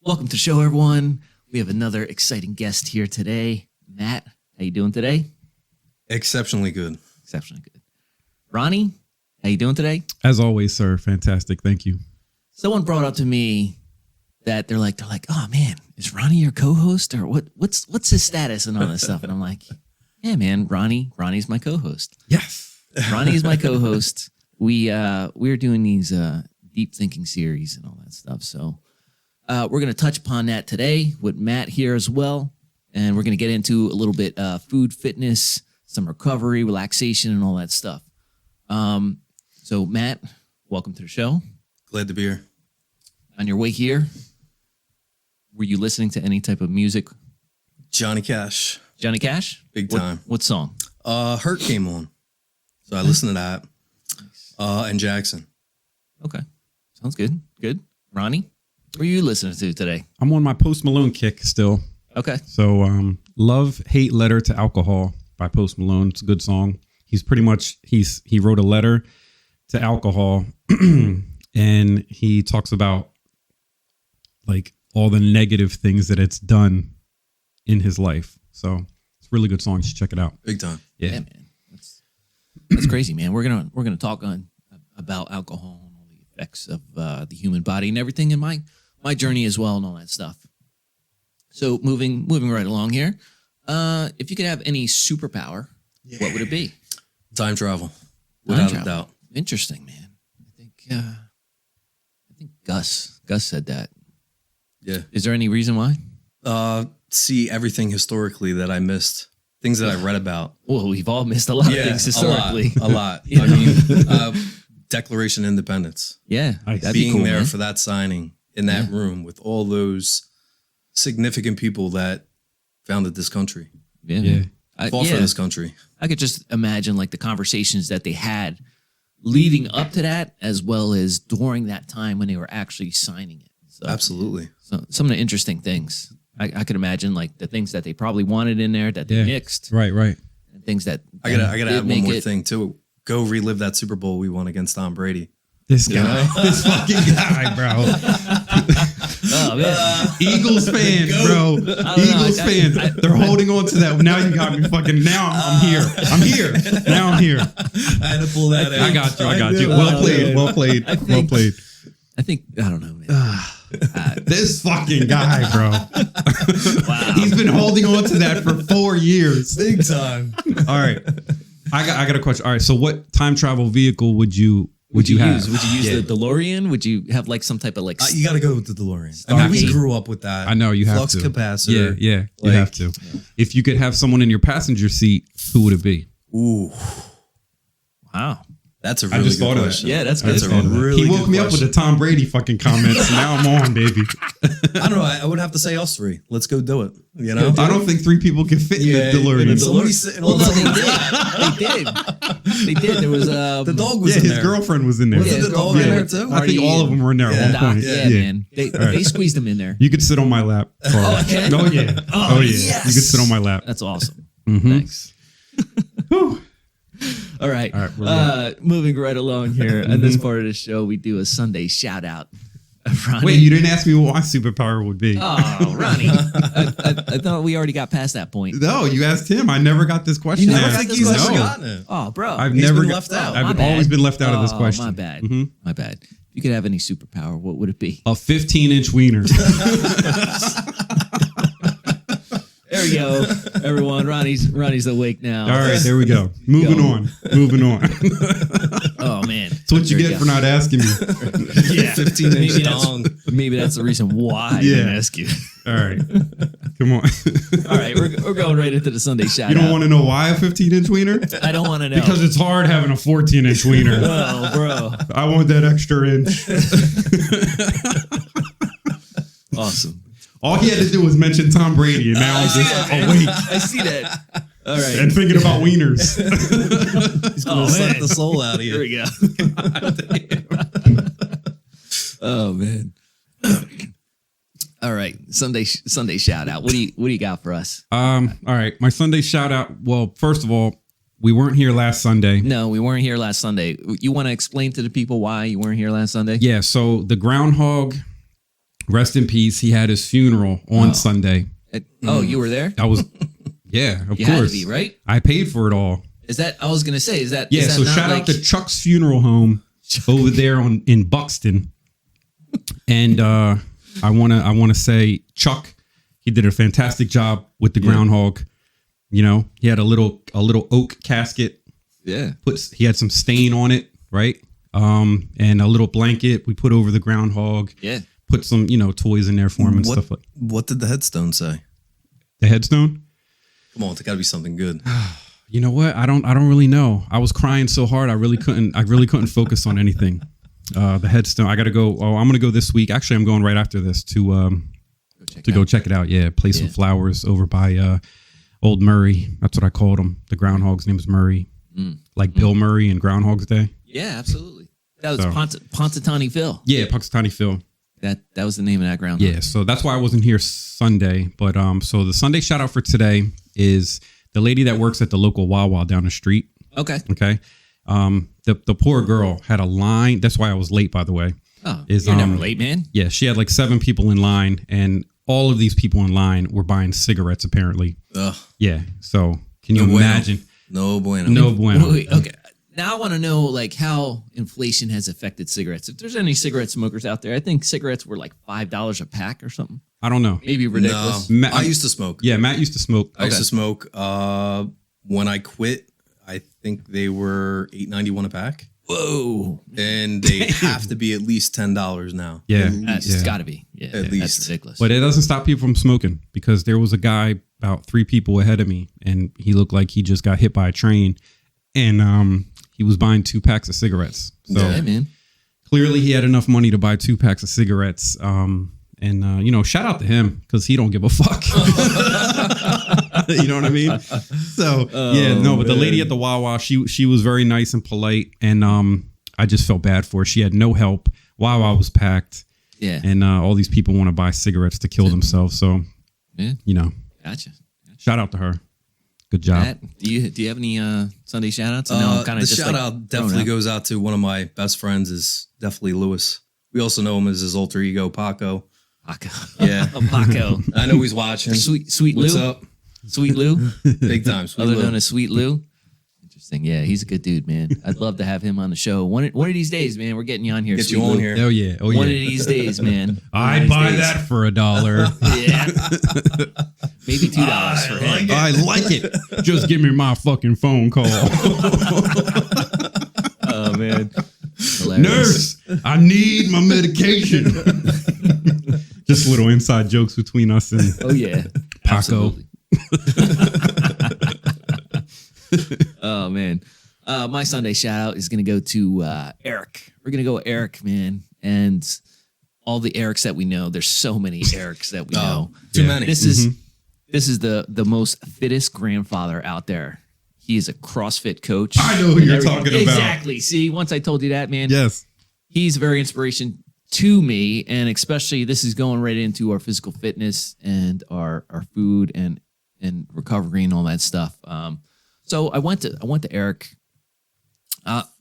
Welcome to the show, everyone. We have another exciting guest here today. Matt, how you doing today? Exceptionally good. Exceptionally good. Ronnie, how you doing today? As always, sir. Fantastic. Thank you. Someone brought up to me that they're like, oh man, is Ronnie your co-host or what's his status and all this stuff? And I'm like, yeah, man, Ronnie's my co-host. Yes. Ronnie is my co-host. We're doing these deep thinking series and all that stuff. So we're going to touch upon that today with Matt here as well. And we're going to get into a little bit food, fitness, some recovery, relaxation, and all that stuff. So Matt, welcome to the show. Glad to be here. On your way here, were you listening to any type of music? Johnny Cash. Johnny Cash? Big time. What song? Hurt came on. So I listened to that. And Jackson. Okay. Sounds good. Good. Ronnie, what are you listening to today? I'm on my Post Malone kick still. Okay. So Love, Hate Letter to Alcohol by Post Malone. It's a good song. He wrote a letter to alcohol and he talks about like all the negative things that it's done in his life. So it's a really good song. You should check it out. Big time. Yeah, man. That's crazy, man. We're gonna talk about alcohol and all the effects of the human body and everything in my journey as well and all that stuff. So moving right along here. If you could have any superpower, what would it be? Time travel. Without a doubt. Interesting, man. I think Gus said that. Yeah. Is there any reason why? See everything historically that I missed. Things that I read about. Well, we've all missed a lot of things historically. A lot. You I know? mean, Declaration of Independence. Yeah. Nice. That'd be Being cool, there man. for that signing in that room with all those significant people that founded this country. Yeah. Yeah. Fought for this country. I could just imagine like the conversations that they had leading up to that, as well as during that time when they were actually signing it. So, Absolutely. So some of the interesting things I could imagine, like the things that they probably wanted in there that they mixed, Right. and things that I gotta did add one make more it- thing too. Go relive that Super Bowl we won against Tom Brady. This guy, this fucking guy, bro. Oh man, Eagles fans, bro. Eagles fans. They're holding on to that. Now you got me fucking. Now I'm here. I'm here. Now I'm here. I had to pull that out. I got you. Well played. I think I don't know, man. This fucking guy, bro. Wow. He's been holding on to that for 4 years. Big time. All right. I got a question. All right. So what time travel vehicle would you have? Would you use the DeLorean? Would you have like some type of like? You got to go with the DeLorean. I mean, we Stargate. grew up with that. I know you have Flux to. capacitor. Yeah, you Like- have to. If you could have someone in your passenger seat, who would it be? Ooh, Wow. that's a I really just good thought of that. question. Yeah, that's That's good. a really He good woke me up with question. the Tom Brady fucking comments. Now I'm on, baby. I don't know. I would have to say us three. Let's go do it. You know? I don't think 3 people can fit in the DeLorean. Somebody's sitting Well, on no, top. they did. They did. There was The dog was Yeah, in his there. girlfriend was in there. Was Yeah, it the his dog in girlfriend. there too? I think all of them were in there Yeah. at one Doc, point. yeah, man. They squeezed him in there. You could sit on my lap. Carl. okay. Oh yeah. Oh yeah. yes. You could sit on my lap. That's awesome. Mhm. Thanks. Whew. All right. All right, we're Moving right along here. At this part of the show, we do a Sunday shout out. Ronnie. Wait, you didn't ask me what my superpower would be. Oh, Ronnie. I thought we already got past that point. No, you asked him. I never got this question. You never asked. think he's ever No. gotten it. Oh, bro. I've He's never been got- left out. My I've bad. always been left out of this question. My bad. Mhm. My bad. If you could have any superpower, what would it be? A 15-inch wiener. There we go. Everyone, Ronnie's awake now. All right, there we go. Moving on. Oh, man. That's what you get for not asking me. Yeah. 15-inch Maybe dong. Maybe that's the reason why I Yeah. didn't ask you. All right. Come on. All right, we're going right into the Sunday shout You out. don't want to know why a 15-inch wiener? I don't want to know. Because it's hard having a 14-inch wiener. Oh, bro. I want that extra inch. Awesome. All he had to do was mention Tom Brady, and now I'm just awake I see that. All right. and thinking about wieners. He's going to suck the soul out of Here you. we go. Oh, man. All right. Sunday shout out. What do you got for us? All right. My Sunday shout out. Well, first of all, we weren't here last Sunday. No, we weren't here last Sunday. You want to explain to the people why you weren't here last Sunday? Yeah. So the groundhog Rest in peace. He had his funeral on Sunday. Oh, you were there? I was, yeah, of You course. had to be, right? I paid for it all. Is that, I was going to say, is that, Yeah, is that so not shout like, out to Chuck's funeral home over there in Buxton. And I wanna say Chuck, he did a fantastic job with the groundhog. You know, he had a little oak casket. yeah. He had some stain on it, right? And a little blanket we put over the groundhog. Yeah. Put some, toys in there for him and stuff like What did the headstone say? the headstone. Come on, it's got to be something good. You know what? I don't really know. I was crying so hard I really couldn't focus on anything. The headstone. I gotta go. Oh, I'm gonna go this week. Actually, I'm going right after this to go check it out. Yeah, place some flowers over by Old Murray. That's what I called him. The groundhog's name is Murray, like Bill Murray in Groundhog's Day. Yeah, absolutely. That was Pontatani Phil. Yeah, Puxatani Phil. That was the name of that ground. Yeah, so that's why I wasn't here Sunday. But so the Sunday shout out for today is the lady that works at the local Wawa down the street. Okay. Okay. The poor girl had a line. That's why I was late, by the way. Oh, you're never late, man. Yeah, she had like 7 people in line, and all of these people in line were buying cigarettes, apparently. Ugh. Yeah. So can you bueno. imagine? No bueno. No bueno. Wait, okay. Now I want to know like how inflation has affected cigarettes. If there's any cigarette smokers out there, I think cigarettes were like $5 a pack or something. I don't know. Maybe ridiculous. No, I used to smoke. Yeah, Matt used to smoke. I used to smoke. When I quit, I think they were $8.91 a pack, Whoa. and they have to be at least $10 now. Yeah. It's got to be. Yeah, At that's least. ridiculous. But it doesn't stop people from smoking, because there was a guy about 3 people ahead of me, and he looked like he just got hit by a train, and he was buying 2 packs of cigarettes. So yeah, man. clearly he had enough money to buy 2 packs of cigarettes. And shout out to him, because he don't give a fuck. You know what I mean? So but the lady at the Wawa, she was very nice and polite, and I just felt bad for her. She had no help. Wawa was packed. Yeah. And all these people want to buy cigarettes to kill themselves. So, Yeah. Gotcha. shout out to her. Good job. Matt, do you have any Sunday shout outs? I'm kind The of just shout out definitely goes out to one of my best friends, is definitely Lewis. We also know him as his alter ego, Paco. Paco. Yeah. Paco. I know he's watching. Sweet What's Lou. up? Sweet Lou. Big time. Sweet Other Lou. known as Sweet Lou. Interesting. Yeah, he's a good dude, man. I'd love to have him on the show. One of these days, man, we're getting you on here. Get Sweet you on Lou. here. Oh yeah. Oh yeah. One of these days, man. I'd buy that for $1. Yeah. Maybe $2 for him. I like it. Just give me my fucking phone call. Oh man. Nurse, I need my medication. Just little inside jokes between us and Oh yeah. Paco. Absolutely. Oh man. My Sunday shout out is gonna go to Eric. We're gonna go with Eric, man. And all the Erics that we know. There's so many Erics that we know. Too Yeah. many. This is the most fittest grandfather out there. He is a CrossFit coach. I know who you're talking about. Exactly. See, once I told you that, man, Yes. he's very inspiration to me, and especially this is going right into our physical fitness and our food and recovery and all that stuff. So I went to Eric.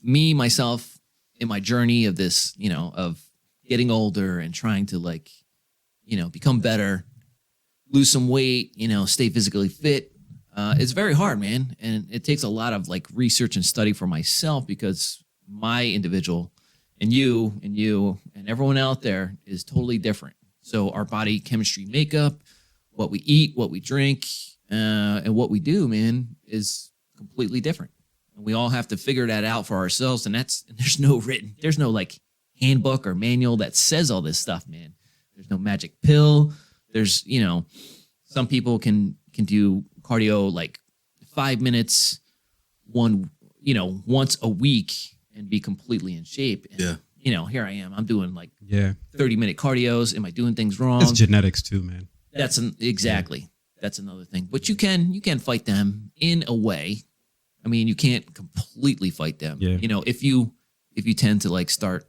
Me myself in my journey of this, of getting older and trying to become better, lose some weight, stay physically fit. It's very hard, man. And it takes a lot of research and study for myself, because my individual and you and everyone out there is totally different. So our body chemistry makeup, what we eat, what we drink, and what we do, man, is completely different. And we all have to figure that out for ourselves. And there's no handbook or manual that says all this stuff, man. There's no magic pill. There's, some people can do cardio 5 minutes once a week and be completely in shape. And, here I am. I'm doing 30-minute cardios. Am I doing things wrong? It's genetics too, man. Exactly. That's another thing. But you can fight them in a way. I mean, you can't completely fight them. Yeah. If you tend to start,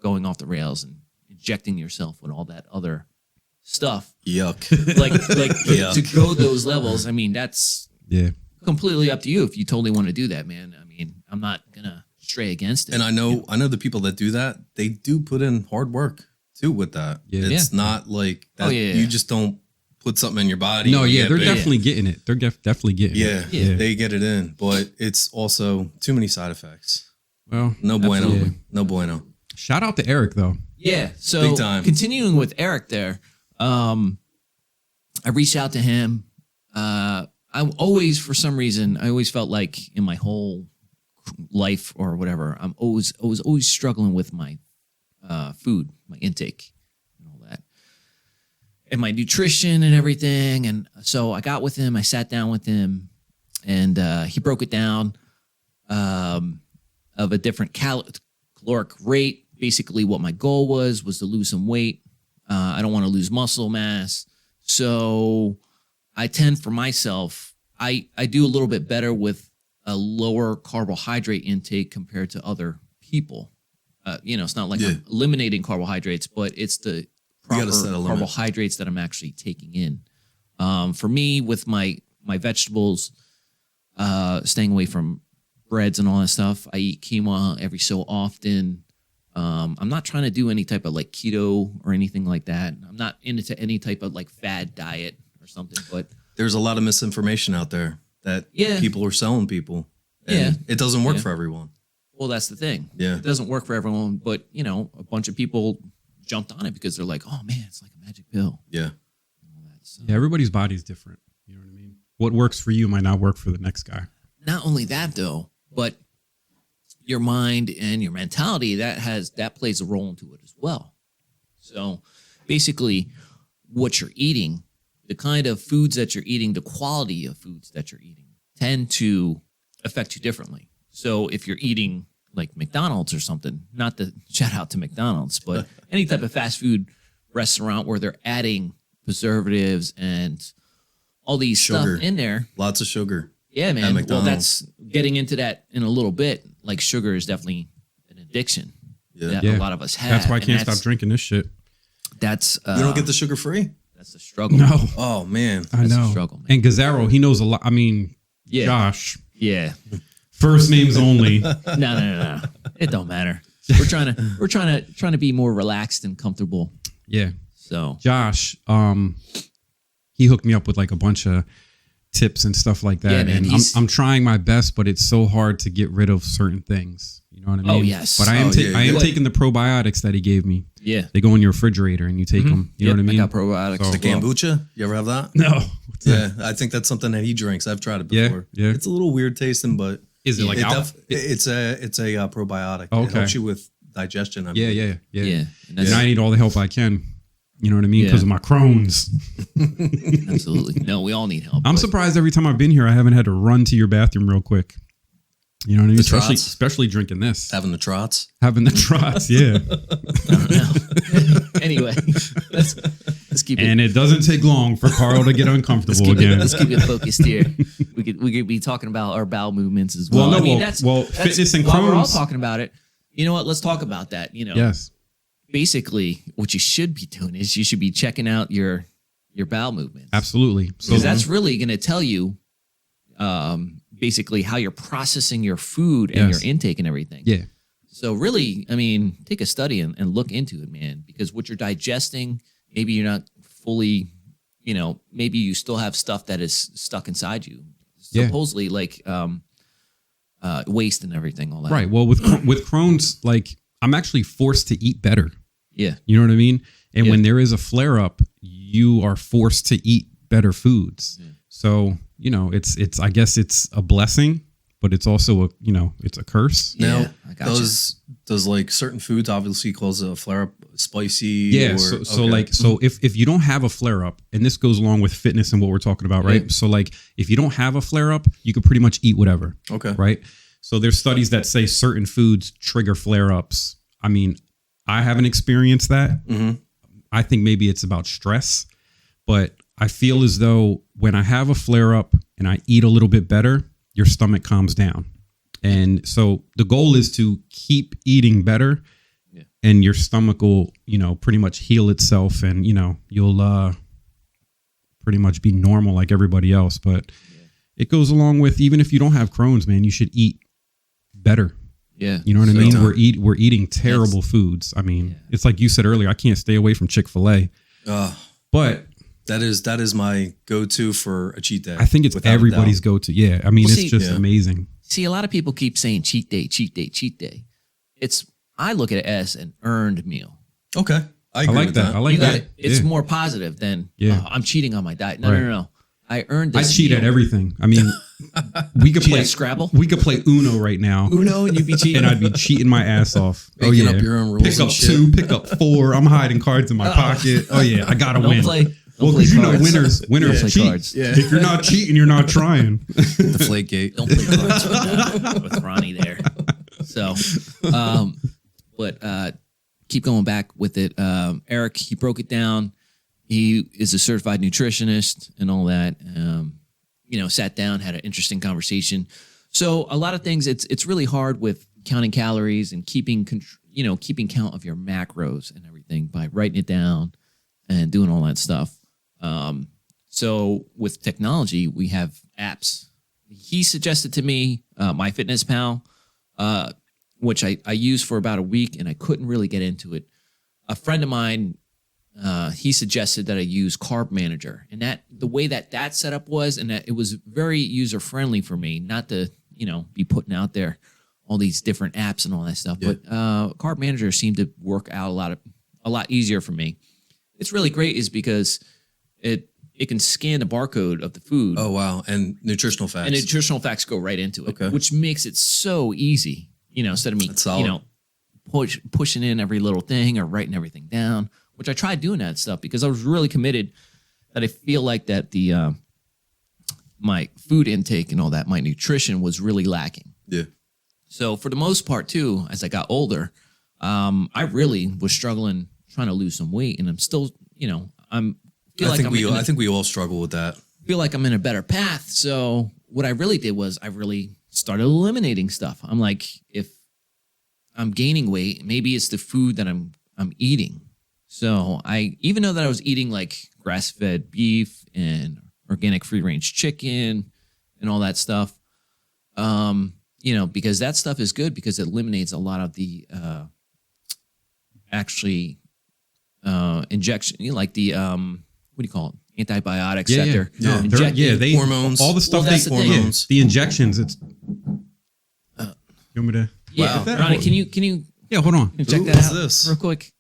going off the rails and injecting yourself with all that other stuff, Yuck. to go those levels. I mean, that's completely up to you if you totally want to do that, man. I mean, I'm not gonna stray against it. And I know the people that do that, they do put in hard work too with that. Yeah. It's not like that. Oh, yeah. You just don't put something in your body. No, and yeah, get they're big. definitely getting it. They're definitely getting Yeah, it. Yeah. they get it in, but it's also too many side effects. Well, No bueno. absolutely. No bueno. Shout out to Eric though. Yeah. So Big time. continuing with Eric there, I reached out to him. I always, for some reason, I always felt like in my whole life or whatever, I was always struggling with my food, my intake, and all that, and my nutrition and everything. And so I got with him. I sat down with him, and he broke it down of a different caloric rate. Basically, what my goal was to lose some weight. I don't want to lose muscle mass. So I tend for myself, I do a little bit better with a lower carbohydrate intake compared to other people. It's not like I'm eliminating carbohydrates, but it's the proper set a limit. carbohydrates that I'm actually taking in. For me, with my vegetables, staying away from breads and all that stuff, I eat quinoa every so often. I'm not trying to do any type of like keto or anything like that. I'm not into any type of like fad diet or something, but There's a lot of misinformation out there that Yeah. people are selling people. And Yeah. it doesn't work Yeah. for everyone. well, that's the thing. Yeah. It doesn't work for everyone, but a bunch of people jumped on it because they're like, oh man, it's like a magic pill. Yeah. So, Yeah, everybody's body's different. You know what I mean? What works for you might not work for the next guy. not only that though, but your mind and your mentality that plays a role into it as well. So basically what you're eating, the kind of foods that you're eating, the quality of foods that you're eating tend to affect you differently. So if you're eating like McDonald's or something, not to shout out to McDonald's, but any type of fast food restaurant where they're adding preservatives and all these Sugar. stuff in there. Lots of sugar. Yeah, man. At Well, McDonald's. that's getting into that in a little bit. Like sugar is definitely an addiction that Yeah. a lot of us have. That's why I and can't stop drinking this shit. That's You don't get the sugar free? that's the struggle. No, Oh, man. I That's a know. struggle, man. And Gazzaro, he knows a lot. I mean, Yeah. Josh, Yeah. first names only. No. It don't matter. We're trying to be more relaxed and comfortable. Yeah, So Josh, he hooked me up with like a bunch of tips and stuff like that. Yeah, man, and I'm trying my best, but it's so hard to get rid of certain things. You know what I mean? Oh, yes. But I am yeah. taking the probiotics that he gave me. yeah. They go in your refrigerator and you take them. You know what I mean? I got probiotics. So- The kombucha? You ever have that? No. Yeah, I think that's something that he drinks. I've tried it Yeah, before. yeah. It's a little weird tasting, but Is it like it's a probiotic. Okay. It helps you with digestion. I Yeah, believe. yeah. Yeah. And And that's I need all the help I can. You know what I mean? Yeah. Because of my Crohn's. absolutely. No, we all need help. I'm but- surprised every time I've been here, I haven't had to run to your bathroom real quick. You know what I mean? The Especially, trots? especially drinking this, Having the trots. having the trots. Yeah. Anyway, let's keep it. And it doesn't take long for Carl to get uncomfortable again. Let's keep it focused here. We could be talking about our bowel movements as well. Well, no, I mean, fitness and while we're all Crohn's. talking about it. You know what? Let's talk about that. Yes. Basically, what you should be doing is you should be checking out your bowel movements. Absolutely. So Because that's really going to tell you, basically how you're processing your food and Yes. your intake and everything. yeah. So really, I mean, take a study and look into it, man, because what you're digesting, maybe you're not fully, maybe you still have stuff that is stuck inside you. Yeah. Supposedly like waste and everything, all that. Right. Well, with Crohn's, like I'm actually forced to eat better. Yeah. You know what I mean? And Yeah. when there is a flare up, you are forced to eat better foods. Yeah. So, I guess it's a blessing, but it's also it's a curse. Yeah, Now, I gotcha. does like certain foods obviously cause a flare up spicy? Yeah. Or, So okay. if you don't have a flare up, and this goes along with fitness and what we're talking about, right? Yeah. So like if you don't have a flare up, you can pretty much eat whatever. Okay. Right. So there's studies that say certain foods trigger flare ups. I mean, I haven't experienced that. Mm-hmm. I think maybe it's about stress, but I feel as though when I have a flare up and I eat a little bit better, your stomach calms down. And so the goal is to keep eating better, Yeah. and your stomach will, pretty much heal itself, and, you'll pretty much be normal like everybody else. But it goes along with, even if you don't have Crohn's, man, you should eat better. Yeah. You know what I mean? time. We're eating terrible foods. I mean, it's like you said earlier, I can't stay away from Chick-fil-A. But that is my go-to for a cheat day. I think it's without a everybody's doubt. go-to. Yeah. I mean, Well, it's see- just Yeah. amazing. See, a lot of people keep saying cheat day, cheat day, cheat day. I look at it as an earned meal. Okay. I agree like with that. I like You got that. it. It's Yeah. more positive than Yeah. I'm cheating on my diet. No, Right. no. I earned I this. cheat at meal. everything. I mean, we could Cheat play at Scrabble? We could play Uno right now. Uno and you'd be cheating. And I'd be cheating my ass off. Making up your own rules Pick and up shit. 2, pick up 4. I'm hiding cards in my pocket. Oh yeah, I gotta Don't win. play. Well, Don't play because you know cards. winners Don't play cheat. cards. Yeah. If you're not cheating, you're not trying. Deflate gate. Don't play cards with Ronnie there. So, but keep going back with it. Eric, he broke it down. He is a certified nutritionist and all that. Sat down, had an interesting conversation. So a lot of things, it's really hard with counting calories and keeping count of your macros and everything by writing it down and doing all that stuff. So with technology, we have apps. He suggested to me MyFitnessPal, which I used for about a week and I couldn't really get into it. A friend of mine, he suggested that I use Carb Manager, and that the way that setup was, and that it was very user friendly for me, not to be putting out there all these different apps and all that stuff. Yeah. But Carb Manager seemed to work out a lot easier for me. It's really great is because it can scan the barcode of the food. Oh wow! And nutritional facts. And nutritional facts go right into it, Okay. which makes it so easy. Instead of me, That's solid. pushing in every little thing or writing everything down. Which I tried doing that stuff because I was really committed. That I feel like that the my food intake and all that, my nutrition was really lacking. Yeah. So for the most part too, as I got older, I really was struggling trying to lose some weight, and I'm still, I think we all struggle with that. feel like I'm in a better path. So what I really did was I really started eliminating stuff. I'm like, if I'm gaining weight, maybe it's the food that I'm eating. So I, even though that I was eating like grass-fed beef and organic free-range chicken and all that stuff, because that stuff is good because it eliminates a lot of the injection, like the what do you call it? Antibiotics that they're Yeah. injecting. They Hormones. all the stuff Well, that's they the thing. hormones. The injections. It's. You want me to? Yeah, Wow. Ronnie, can you Yeah, hold on. check Ooh, that what's out this? real quick?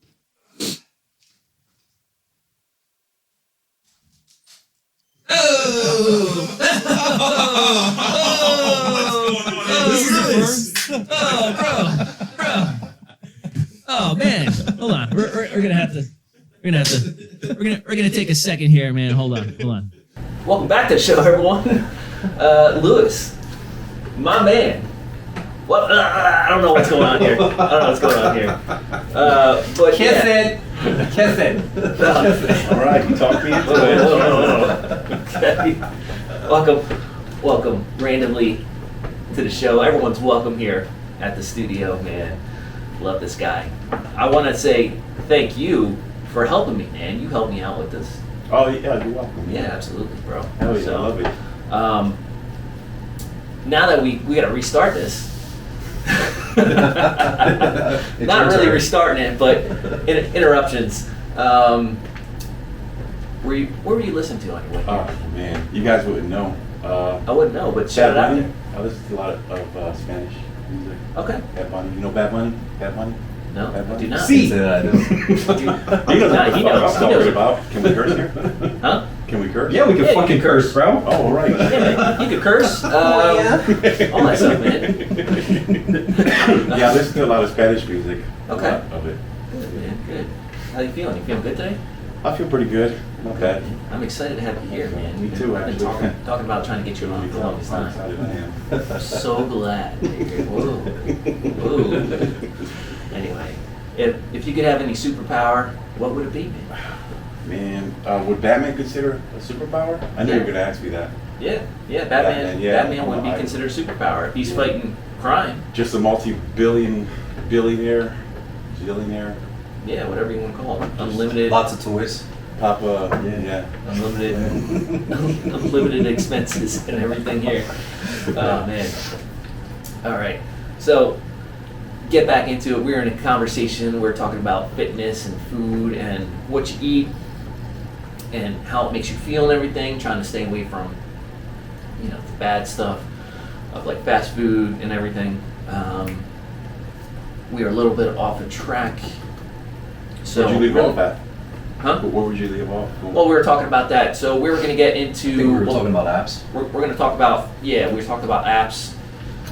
Oh man, hold on. We're gonna take a second here, man. Hold on. Welcome back to the show, everyone. Lewis, my man. What? I don't know what's going on here. But Kiss yeah. it. All right, you talk me into it. Okay. Welcome randomly to the show. Everyone's welcome here at the studio, man. Love this guy. I want to say thank you for helping me, man. You helped me out with this. Oh yeah, you're welcome. Yeah, absolutely, bro. Hell yeah, I love it. Now that we got to restart this. It's Not your really turn. restarting it, but interruptions. What were you listening to on your way here? Oh man, you guys wouldn't know. I wouldn't know, but shout it Bad out Bunny. there. I listen to a lot of Spanish music. Okay. Bad Bunny. You know Bad Bunny? Bad Bunny? No, Bad I Bunny? do not. See. I do. You know what He the fuck knows. I'm talking about. Can we curse here? Huh? Can we curse? Yeah, we can Yeah, you fucking can curse, bro. Oh, all right. Yeah, man. You can curse. All that stuff, man. Yeah, I listen to a lot of Spanish music. A Okay. lot of it. Good, man. Good. How you feeling? You feeling good today? I feel pretty good. Not bad. I'm excited to have you here, man. Me too, I've been actually. talking about trying to get you on for the longest How time. excited I am. I'm so glad. Whoa. Anyway, if you could have any superpower, what would it be, man? Man, would Batman consider a superpower? I knew you were going to ask me that. Yeah, Batman. Batman, yeah. Batman would be considered a superpower if he's fighting crime. Just a multi-billionaire, billionaire. Yeah, whatever you want to call it. Unlimited. Lots of toys. Papa, yeah. Unlimited expenses and everything here. Oh man. All right. So get back into it. We were in a conversation. We were talking about fitness and food and what you eat and how it makes you feel and everything. Trying to stay away from, the bad stuff of like fast food and everything. We were a little bit off the track. So Where'd you leave off at? Huh? Where would you leave off? Well, we were talking about that. So we were going to get into. I think we were talking about apps. We're going to talk about, we were talking about apps,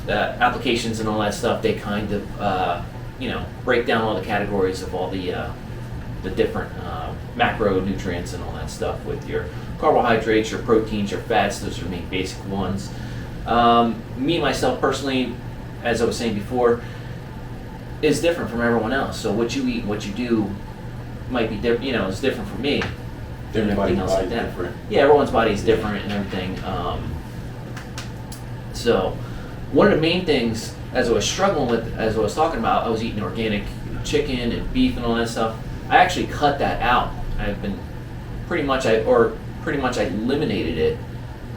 applications and all that stuff. They kind of, break down all the categories of all the different macronutrients and all that stuff with your carbohydrates, your proteins, your fats. Those are the main basic ones. Me, myself, personally, as I was saying before, is different from everyone else. So what you eat, what you do might be different, it's different for me. And everything else like that. Different. Yeah, everyone's body is different and everything. So one of the main things, as I was struggling with, as I was talking about, I was eating organic chicken and beef and all that stuff. I actually cut that out. I've been pretty much I eliminated it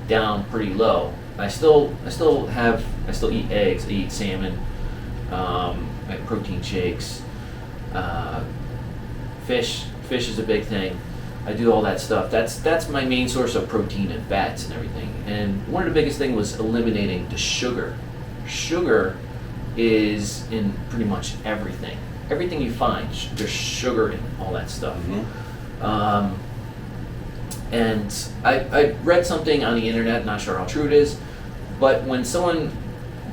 down pretty low. I still eat eggs, I eat salmon, I have protein shakes, fish is a big thing. I do all that stuff. That's my main source of protein and fats and everything. And one of the biggest thing was eliminating the sugar. Sugar is in pretty much everything. Everything you find, there's sugar in all that stuff. Mm-hmm. And I read something on the internet, not sure how true it is, but when someone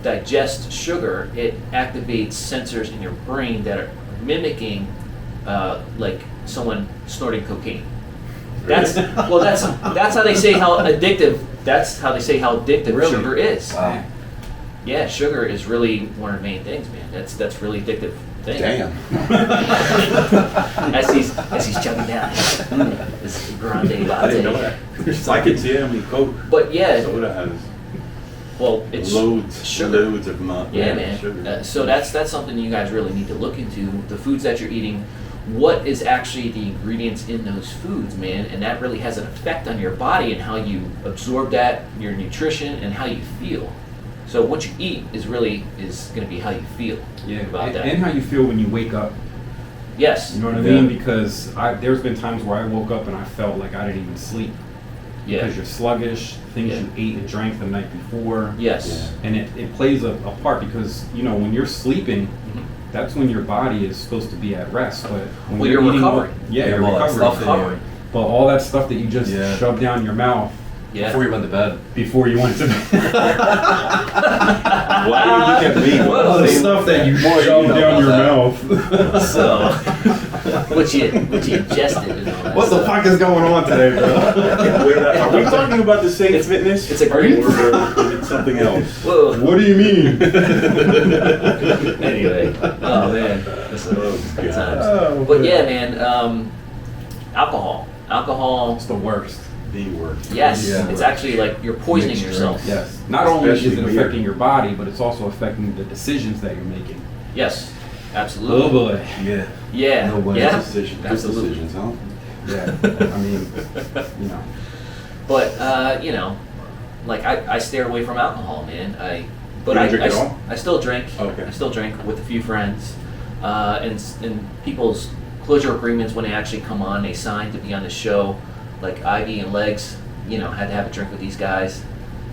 digests sugar, it activates sensors in your brain that are mimicking like someone snorting cocaine. That's how they say how addictive. That's how they say how addictive Really? sugar is. Wow. Yeah, sugar is really one of the main things, man. That's really addictive thing. Damn. As he's chugging down this grande latte. I didn't know that. I could see it. I mean, Coke. But yeah, Soda has well, it's loads sugar. of Yeah, man. sugar. So that's something you guys really need to look into. The foods that you're eating, what is actually the ingredients in those foods, man, and that really has an effect on your body and how you absorb that, your nutrition, and how you feel. So what you eat is going to be how you feel about that. And how you feel when you wake up. Yes. You know what I mean? Because there's been times where I woke up and I felt like I didn't even sleep. Yeah. Because you're sluggish, things you ate and drank the night before. Yes. And it plays a part because, when you're sleeping, Mhm. that's when your body is supposed to be at rest. But when Well, you're you're eating recovering. you're all that recovering. stuff in you. But all that stuff that you just shoved down your mouth Yeah. Before you went to bed. before you went to bed. Why do you look at me? All the stuff that you shoved down your mouth. So what you ingested and all that What the stuff. fuck is going on today, bro? Are we talking about the same fitness? it's a great- Or is it something else? Whoa. What do you mean? Anyway, oh man, this is good times. Oh, But yeah, man, alcohol. It's the worst. The worst. Yes, Yeah. it's actually like you're poisoning yourself. Yes. Not only is Especially it beer. affecting your body, but it's also affecting the decisions that you're making. Yes, absolutely. Oh boy. Yeah. Yeah, No way. yeah, Decisions. Good absolutely. decisions, huh? Yeah. I mean, But like I stay away from alcohol, man. You don't drink at all? I still drink. Okay. I still drink with a few friends, and people's closure agreements when they actually come on, they sign to be on the show. Like Ivy and Legs, had to have a drink with these guys.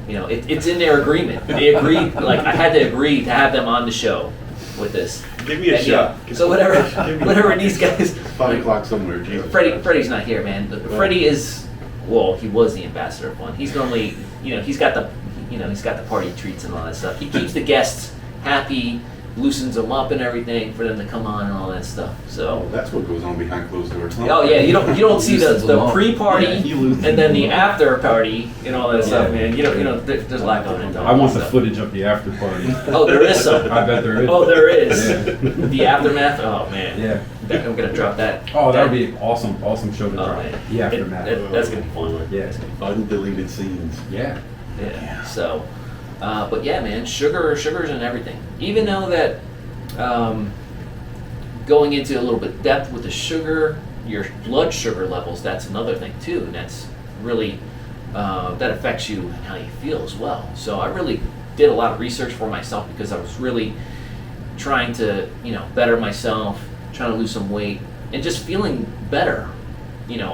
It's in their agreement. They agreed. Like I had to agree to have them on the show with this. Give me a And, shot. So whatever these guys. 5 o'clock somewhere. Jesus. Freddie's not here, man. Freddie is, well, he was the ambassador of fun. He's normally, he's got the party treats and all that stuff. He keeps the guests happy, loosens them up and everything for them to come on and all that stuff. So. Oh, that's what goes on behind closed doors. Huh? Oh yeah, you don't see Loosens them the up. pre-party Yeah, you lose and then the them up. after party and all that stuff, man. There's a lot going on. I want the footage of the after party. Oh, there is some. I bet there is. Oh, there is. Yeah. The aftermath. Oh man. Yeah. I'm gonna drop that. Oh, that would be awesome show to Oh drop. man. The aftermath. That's gonna be fun. Yeah. Undeleted scenes. Yeah. Yeah. So, but yeah, man, sugar's in everything. Even though that, going into a little bit depth with the sugar, your blood sugar levels, that's another thing too, and that's really that affects you and how you feel as well. So I really did a lot of research for myself because I was really trying to, better myself, trying to lose some weight, and just feeling better,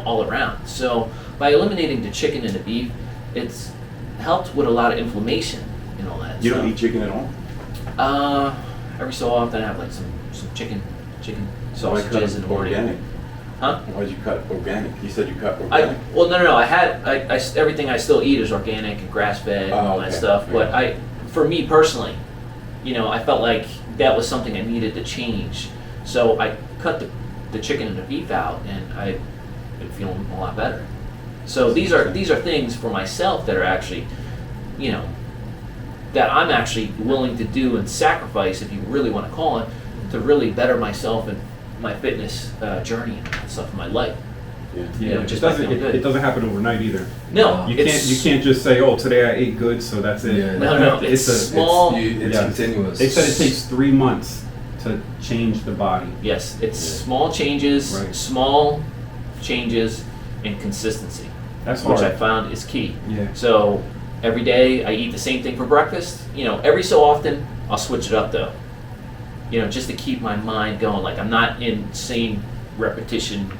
all around. So by eliminating the chicken and the beef, it's helped with a lot of inflammation and all that. You don't eat chicken at all? Every so often I have like some chicken So I cut sausages in the morning. organic. Huh? Why'd you cut organic? You said you cut I organic. well no I everything I still eat is organic and grass fed and all that okay. stuff. Yeah. But for me personally, I felt like that was something I needed to change. So I cut the chicken and the beef out, and I've been feeling a lot better. So these are things for myself that are actually, that I'm actually willing to do and sacrifice, if you really want to call it, to really better myself and my fitness journey and stuff in my life. Yeah. Just by feeling good. It doesn't happen overnight either. No, You can't just say, oh, today I ate good, so that's it. Yeah. No, it's small. It's Yeah. continuous. They said it takes 3 months to change the body. Yes, it's Yeah. small changes, and consistency, That's which I hard. found is key. Yeah. So every day I eat the same thing for breakfast. Every so often I'll switch it up though. Just to keep my mind going. Like I'm not in same repetition,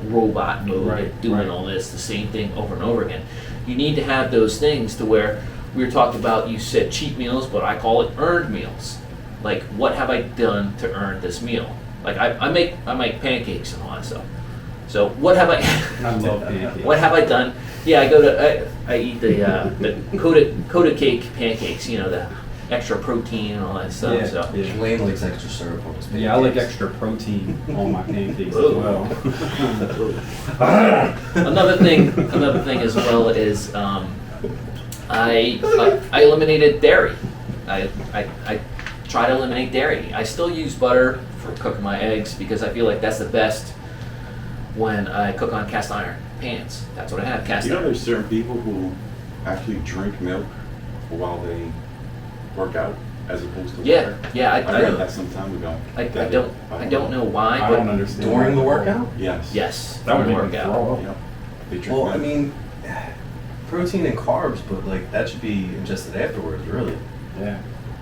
robot mode, Right, doing right. all this, the same thing over and over again. You need to have those things to where we were talking about. You said cheat meals, but I call it earned meals. Like, what have I done to earn this meal? Like I make pancakes and all that stuff. So what have I? I love pancakes. What have I done? Yeah, I eat the coated cake pancakes. The extra protein and all that stuff. Yeah, So yeah. Lane likes extra syrup on his pancakes. Yeah, I like extra protein on my pancakes as Ooh. well. another thing as well is I eliminated dairy. I try to eliminate dairy. I still use butter for cooking my eggs because I feel like that's the best when I cook on cast iron pans. That's what I have, cast iron. There's certain people who actually drink milk while they work out as opposed to Yeah, water. yeah. I read that some time ago. I don't know why, I but don't understand. During that. the workout? Yes. yes, That would for make me workout. throw up. Yep. They drink Well, milk. I mean, protein and carbs, but like that should be ingested afterwards, really. Yeah.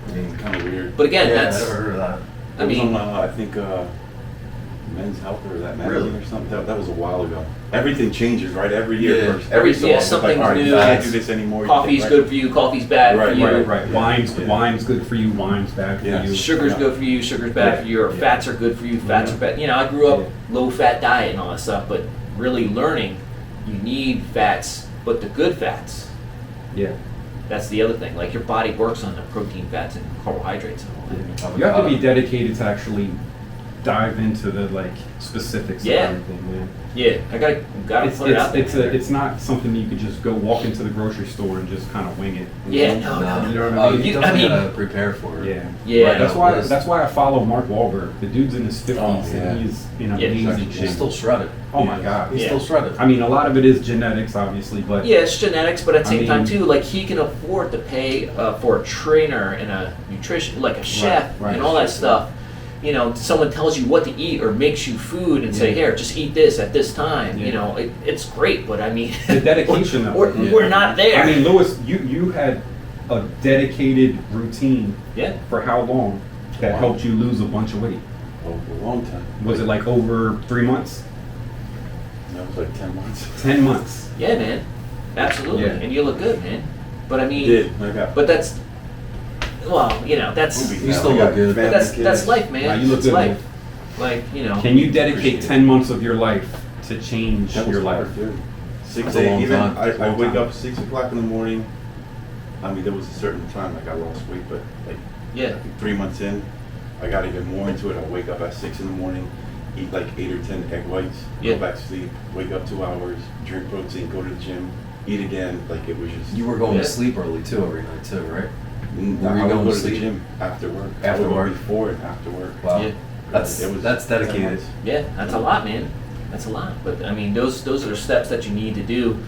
I mean, It's kind of weird. But again, yeah, that's I never heard of that. I It was mean, on, I think, Men's Health or that magazine Really? or something. That was a while ago. Everything changes, right? Every year. Yeah. First. Every- so yeah, often, it's something's like, all right, new. You can't do this anymore. coffee's right. good for you, coffee's bad Right, for you. Right. Wine's good for you. Wine's bad for Yeah. you. Sugar's Yeah. good for you, sugar's bad for you, or Yeah. fats are good for you, fats Yeah. are bad. I grew up Yeah. low fat diet and all that stuff, but really learning you need fats, but the good fats. Yeah. That's the other thing. Like your body works on the protein, fats, and carbohydrates and all that. You have to be dedicated to actually dive into the specifics Yeah. of everything, man. Yeah, I gotta It's put it out there. it's not something you could just go walk into the grocery store and just kind of wing it. Yeah, no. You know what I mean? You I definitely mean- gotta prepare for it. Yeah. Yeah. Right, that's why I follow Mark Wahlberg. The dude's in his 50s Oh, yeah. and he's in Yeah, amazing He's shape. still shredded. Oh my god. He's Yeah. still shredded. I mean, a lot of it is genetics, obviously, but Yeah, it's genetics, but at the I same time mean- too, like he can afford to pay for a trainer and a nutrition, like a chef right. and all that stuff. Someone tells you what to eat or makes you food and say, Yeah. here, just eat this at this time. Yeah. It's great, but I mean, the dedication of it. we're not there. I mean, Lewis, you had a dedicated routine yeah. for how long that Wow. helped you lose a bunch of weight? Oh, for a long time. Was it like over 3 months? That was like 10 months. 10 months. Yeah, man. Absolutely. Yeah. And you look good, man. But I mean, Did. I got but that's, that's, movies You now. still I got look good. but family, that's kids. life, man. Wow, you look it's good, life. man. Like, Can you dedicate Appreciate it. 10 months of your life to change That was your life? hard, dude. That's a long Even time. I Long wake time. up 6 o'clock in the morning. I mean, there was a certain time like I lost weight, but like yeah. I think 3 months in, I got even more into it. I wake up at 6 in the morning, eat like 8 or 10 egg whites, Yeah. go back to sleep, wake up 2 hours, drink protein, go to the gym, eat again. Like it was just. You were going Yeah. to sleep early too every night too, right? I were you would going go to to the sleep? gym after work. After I would go work? before and after work. Wow. Yeah. That's It was that's 10 dedicated. months. Yeah, that's a lot, man. That's a lot. But I mean, those are the steps that you need to do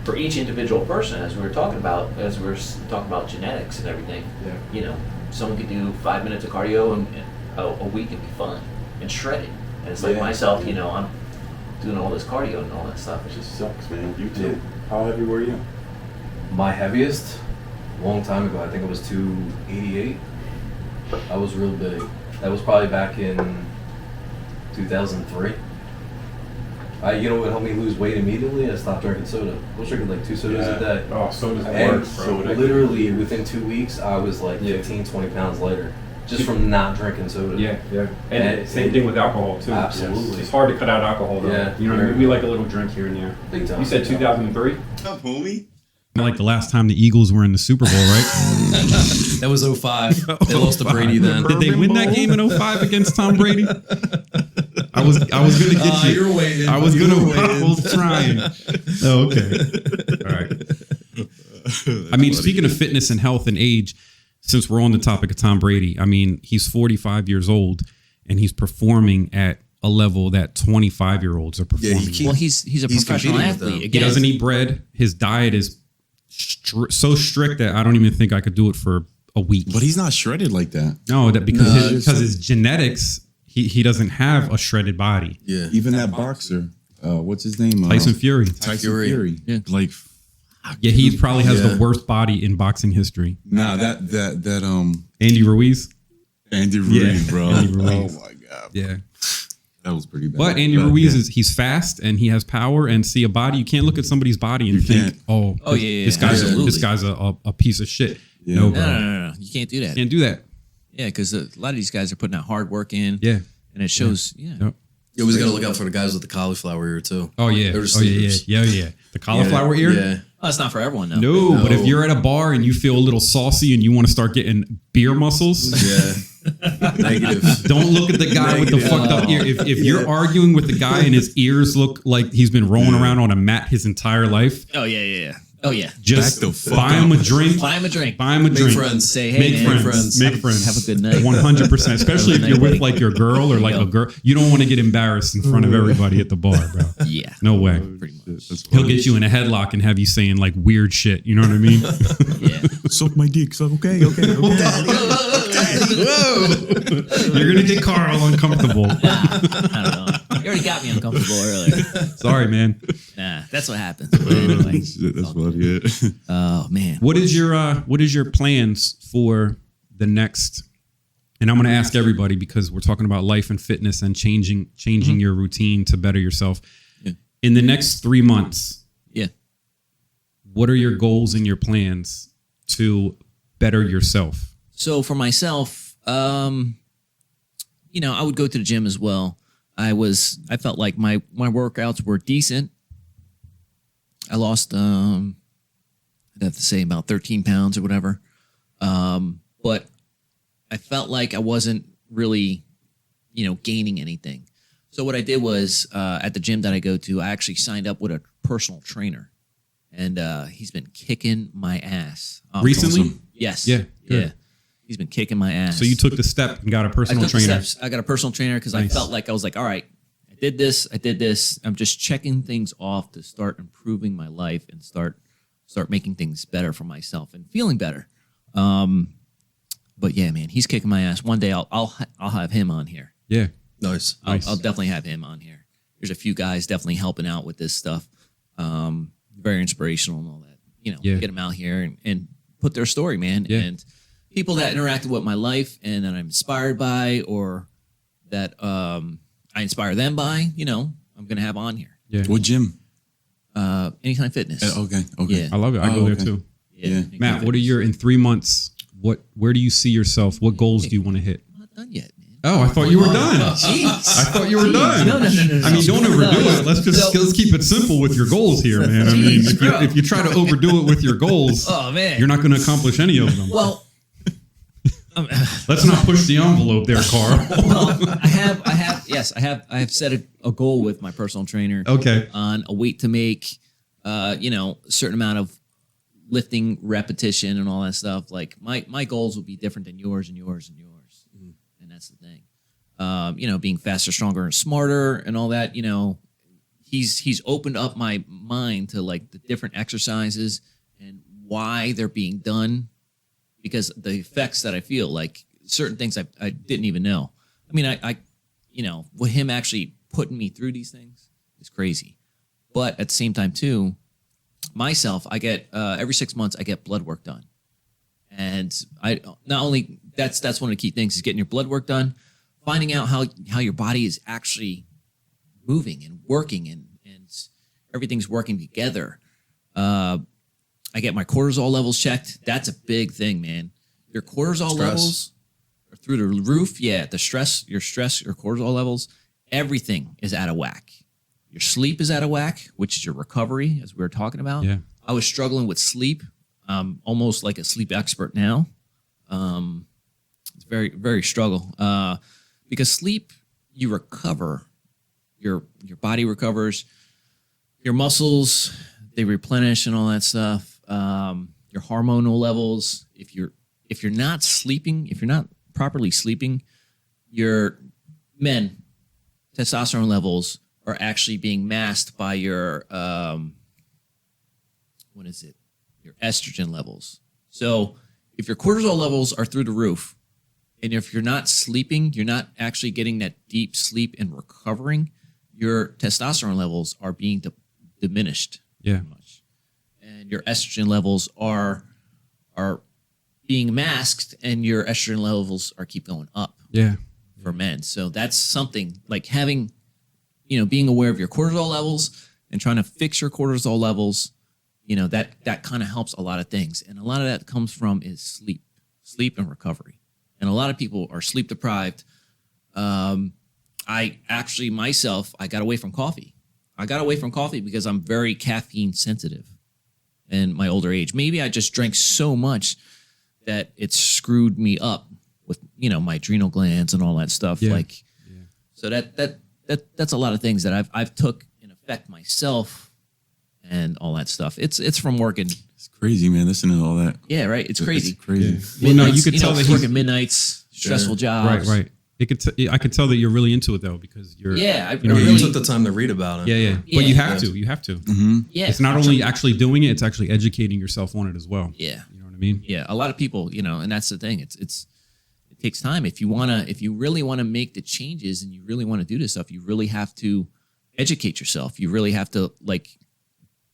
for each individual person, as we were talking about, talking about genetics and everything. Yeah. Someone could do 5 minutes of cardio and a week and be fine and shredded. And it's like Yeah. myself, I'm doing all this cardio and all that stuff. It just sucks, man. You Yeah. too. How heavy were you? My heaviest, a long time ago, I think it was 288. I was real big. That was probably back in 2003. You know what helped me lose weight immediately? I stopped drinking soda. I was drinking like 2 sodas a day. Oh, soda's the And worst, bro. literally within 2 weeks, I was like 15, 20 pounds lighter. Just from not drinking soda. Yeah. And same thing with alcohol, too. Absolutely. It's hard to cut out alcohol, though. Yeah. You know what I mean? We like a little drink here and there. Big time. You said 2003? What's up, homie? Like the last time the Eagles were in the Super Bowl, right? That was 05. They lost to Brady then. Did they win that game in 05 against Tom Brady? I was gonna get you. You're waiting. I was trying. Oh, okay. All right. I mean, speaking of fitness and health and age, since we're on the topic of Tom Brady, I mean, he's 45 years old and he's performing at a level that 25-year-olds are performing. Well, he's a professional competing with them. athlete. He Again, doesn't eat bread. His diet is so strict that I don't even think I could do it for a week. But he's not shredded like that. No, that because No, because his genetics, he doesn't have a shredded body. Yeah. Even that boxer, what's his name? Tyson Fury. Tyson Fury. Fury. Yeah. Like, Yeah, he probably has Yeah. the worst body in boxing history. nah, that Andy Ruiz. Andy Ruiz, Yeah. bro. Andy Ruiz. Oh my god, Yeah. that was pretty bad. But Andy But, Ruiz yeah. he's fast and he has power and see a body. You can't look at somebody's body and You think, can't. oh, Oh, yeah, this guy's absolutely. a piece of shit. Yeah. No, No, bro. no. You can't do that. Can't do that. Yeah, because a lot of these guys are putting that hard work in. Yeah. And it shows, yeah. Yep. You always got to look out for the guys with the cauliflower ear, too. Oh yeah. They're Oh sleepers. yeah. The cauliflower ear. Yeah. Oh, it's not for everyone, though. No, but if you're at a bar and you feel a little saucy and you want to start getting beer muscles, Yeah. Negative. don't look at the guy with the fucked up ear. If you're arguing with the guy and his ears look like he's been rolling around on a mat his entire life, Oh, yeah. Oh, yeah. just Back the fuck buy him a drink. Buy him a drink. Buy him a Make drink. friends. Say, hey, Make man. friends. Make friends. Have a good night. 100%. Especially if Have a you're night, with buddy. like your girl or like a girl. You don't want to get embarrassed in front of everybody at the bar, bro. Yeah. No way. Pretty much. He'll get you in a headlock and have you saying like weird shit. You know what I mean? Yeah. suck my dick. Suck. Okay. You're gonna get Carl uncomfortable. I don't know. You already got me uncomfortable earlier. Sorry, man. Nah, that's what happens. But anyway. That's funny. Yeah. Oh, man. What is your plans for the next? And I'm going to ask everybody because we're talking about life and fitness and changing your routine to better yourself. Yeah. In the next 3 months, Yeah. what are your goals and your plans to better yourself? So for myself, I would go to the gym as well. I felt like my workouts were decent. I lost, I'd have to say about 13 pounds or whatever. But I felt like I wasn't really, gaining anything. So what I did was, at the gym that I go to, I actually signed up with a personal trainer, and he's been kicking my ass. Recently? Awesome. Yes. Yeah, good. Yeah. He's been kicking my ass. So you took the step and got a personal I took the trainer. steps. I got a personal trainer because I Nice. felt like I was like, all right, I did this. I'm just checking things off to start improving my life and start making things better for myself and feeling better. But yeah, man, he's kicking my ass. One day I'll have him on here. Yeah. Nice. Nice. I'll definitely have him on here. There's a few guys definitely helping out with this stuff. Very inspirational and all that. Yeah. Get them out here and put their story, man. Yeah. And people that interacted with my life and that I'm inspired by, or that I inspire them by, I'm gonna have on here. Yeah. What gym? Anytime Fitness. Okay. Yeah. I love it. I go Oh, there okay. too. Yeah. Matt, what are your in 3 months? Where do you see yourself? What goals do you want to hit? I'm not done yet, man. Oh, I thought you were done. Jeez. I thought you were done. No. I mean, don't overdo it. Let's keep it simple with your goals here, man. I mean, Jeez, if you try to overdo it with your goals, Oh man. you're not going to accomplish any of them. Well. Let's not push the envelope there, Carl. Well, I have set a goal with my personal trainer. Okay. On a weight to make, a certain amount of lifting repetition and all that stuff. Like my goals will be different than yours and yours and yours, and that's the thing. Being faster, stronger, and smarter, and all that. He's opened up my mind to like the different exercises and why they're being done. Because the effects that I feel, like certain things I didn't even know. I mean, I with him actually putting me through these things is crazy. But at the same time, too, myself, I get every 6 months I get blood work done, and I not only that's one of the key things is getting your blood work done, finding out how your body is actually moving and working and everything's working together. I get my cortisol levels checked. That's a big thing, man. Your cortisol levels are through the roof. Yeah, your cortisol levels, everything is out of whack. Your sleep is out of whack, which is your recovery, as we were talking about. Yeah. I was struggling with sleep, almost like a sleep expert now. It's very, very struggle. Because sleep, you recover. Your body recovers. Your muscles, they replenish and all that stuff. Your hormonal levels. If you're not sleeping, if you're not properly sleeping, your testosterone levels are actually being masked by your your estrogen levels. So if your cortisol levels are through the roof, and if you're not sleeping, you're not actually getting that deep sleep and recovering, your testosterone levels are being diminished. Yeah. Much. And your estrogen levels are being masked, and your estrogen levels keep going up. Yeah. For men. So that's something like having, being aware of your cortisol levels and trying to fix your cortisol levels, that kind of helps a lot of things. And a lot of that comes from is sleep and recovery. And a lot of people are sleep deprived. I actually myself, I got away from coffee. I got away from coffee because I'm very caffeine sensitive in my older age. Maybe I just drank so much that it screwed me up with, my adrenal glands and all that stuff. Yeah. So that's a lot of things that I've took in effect myself and all that stuff. It's from working. It's crazy, man. Listening to all that. Yeah, right. It's crazy. It's crazy. Yeah. Well, no, Midnights, you could tell that he's working midnights, stressful jobs. right. I could tell that you're really into it though, because you're. Yeah, I You really took the time to read about it. Yeah. Yeah. But you have to. You have to. Mm-hmm. Yeah, It's not only actually doing it; it's actually educating yourself on it as well. Yeah, You know what I mean? yeah. A lot of people, and that's the thing. It takes time. If you really want to make the changes and you really want to do this stuff, you really have to educate yourself. You really have to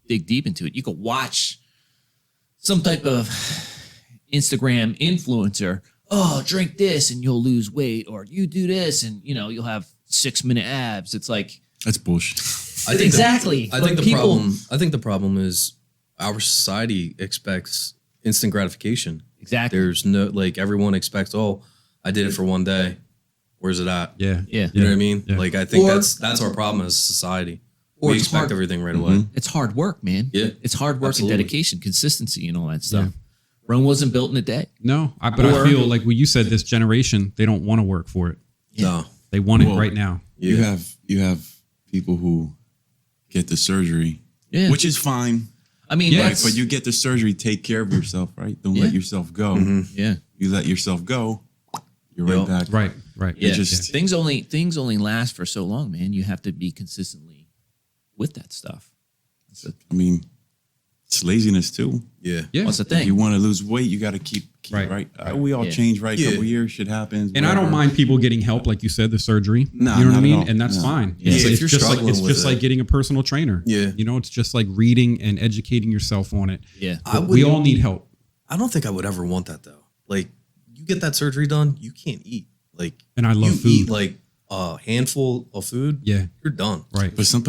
dig deep into it. You could watch some type of Instagram influencer. Oh, drink this and you'll lose weight, or you do this and you'll have 6-minute abs. It's like That's bullshit. I think exactly. I think the problem is our society expects instant gratification. Exactly. There's no everyone expects, oh, I did it for one day. Where's it at? Yeah. Yeah. You know what I mean? Yeah. I think Or- that's our problem as a society. Or We it's expect hard. everything right away. It's hard work, man. Yeah, It's hard work absolutely. and dedication, consistency, and all that stuff. Rome wasn't built in a day. No, but I feel like what you said, this generation, they don't want to work for it. No. They want it Well, right now. Yeah. You have people who get the surgery, Yeah. which is fine. I mean, Yeah, that's, But you get the surgery, take care of yourself, right? Don't Yeah. let yourself go. yeah. You let yourself go, you're Yep. right back. Right. Yeah. just- Things only last for so long, man. You have to be consistently with that stuff. I mean, it's laziness too. Yeah. Yeah. What's the If thing? you want to lose weight, you got to keep Right. right. We all Yeah. change, right? Yeah. Couple years, shit happens. And I don't whatever. mind people getting help, like you said, the surgery. Nah, you know what I not at mean? all. And that's No. fine. Yeah, It's, if it's you're just like struggling with it. getting a personal trainer. Yeah. It's just like reading and educating yourself on it. Yeah. But we all need help. I don't think I would ever want that though. You get that surgery done, you can't eat. And I love you food. eat a handful of food, Yeah. you're done. Right. But some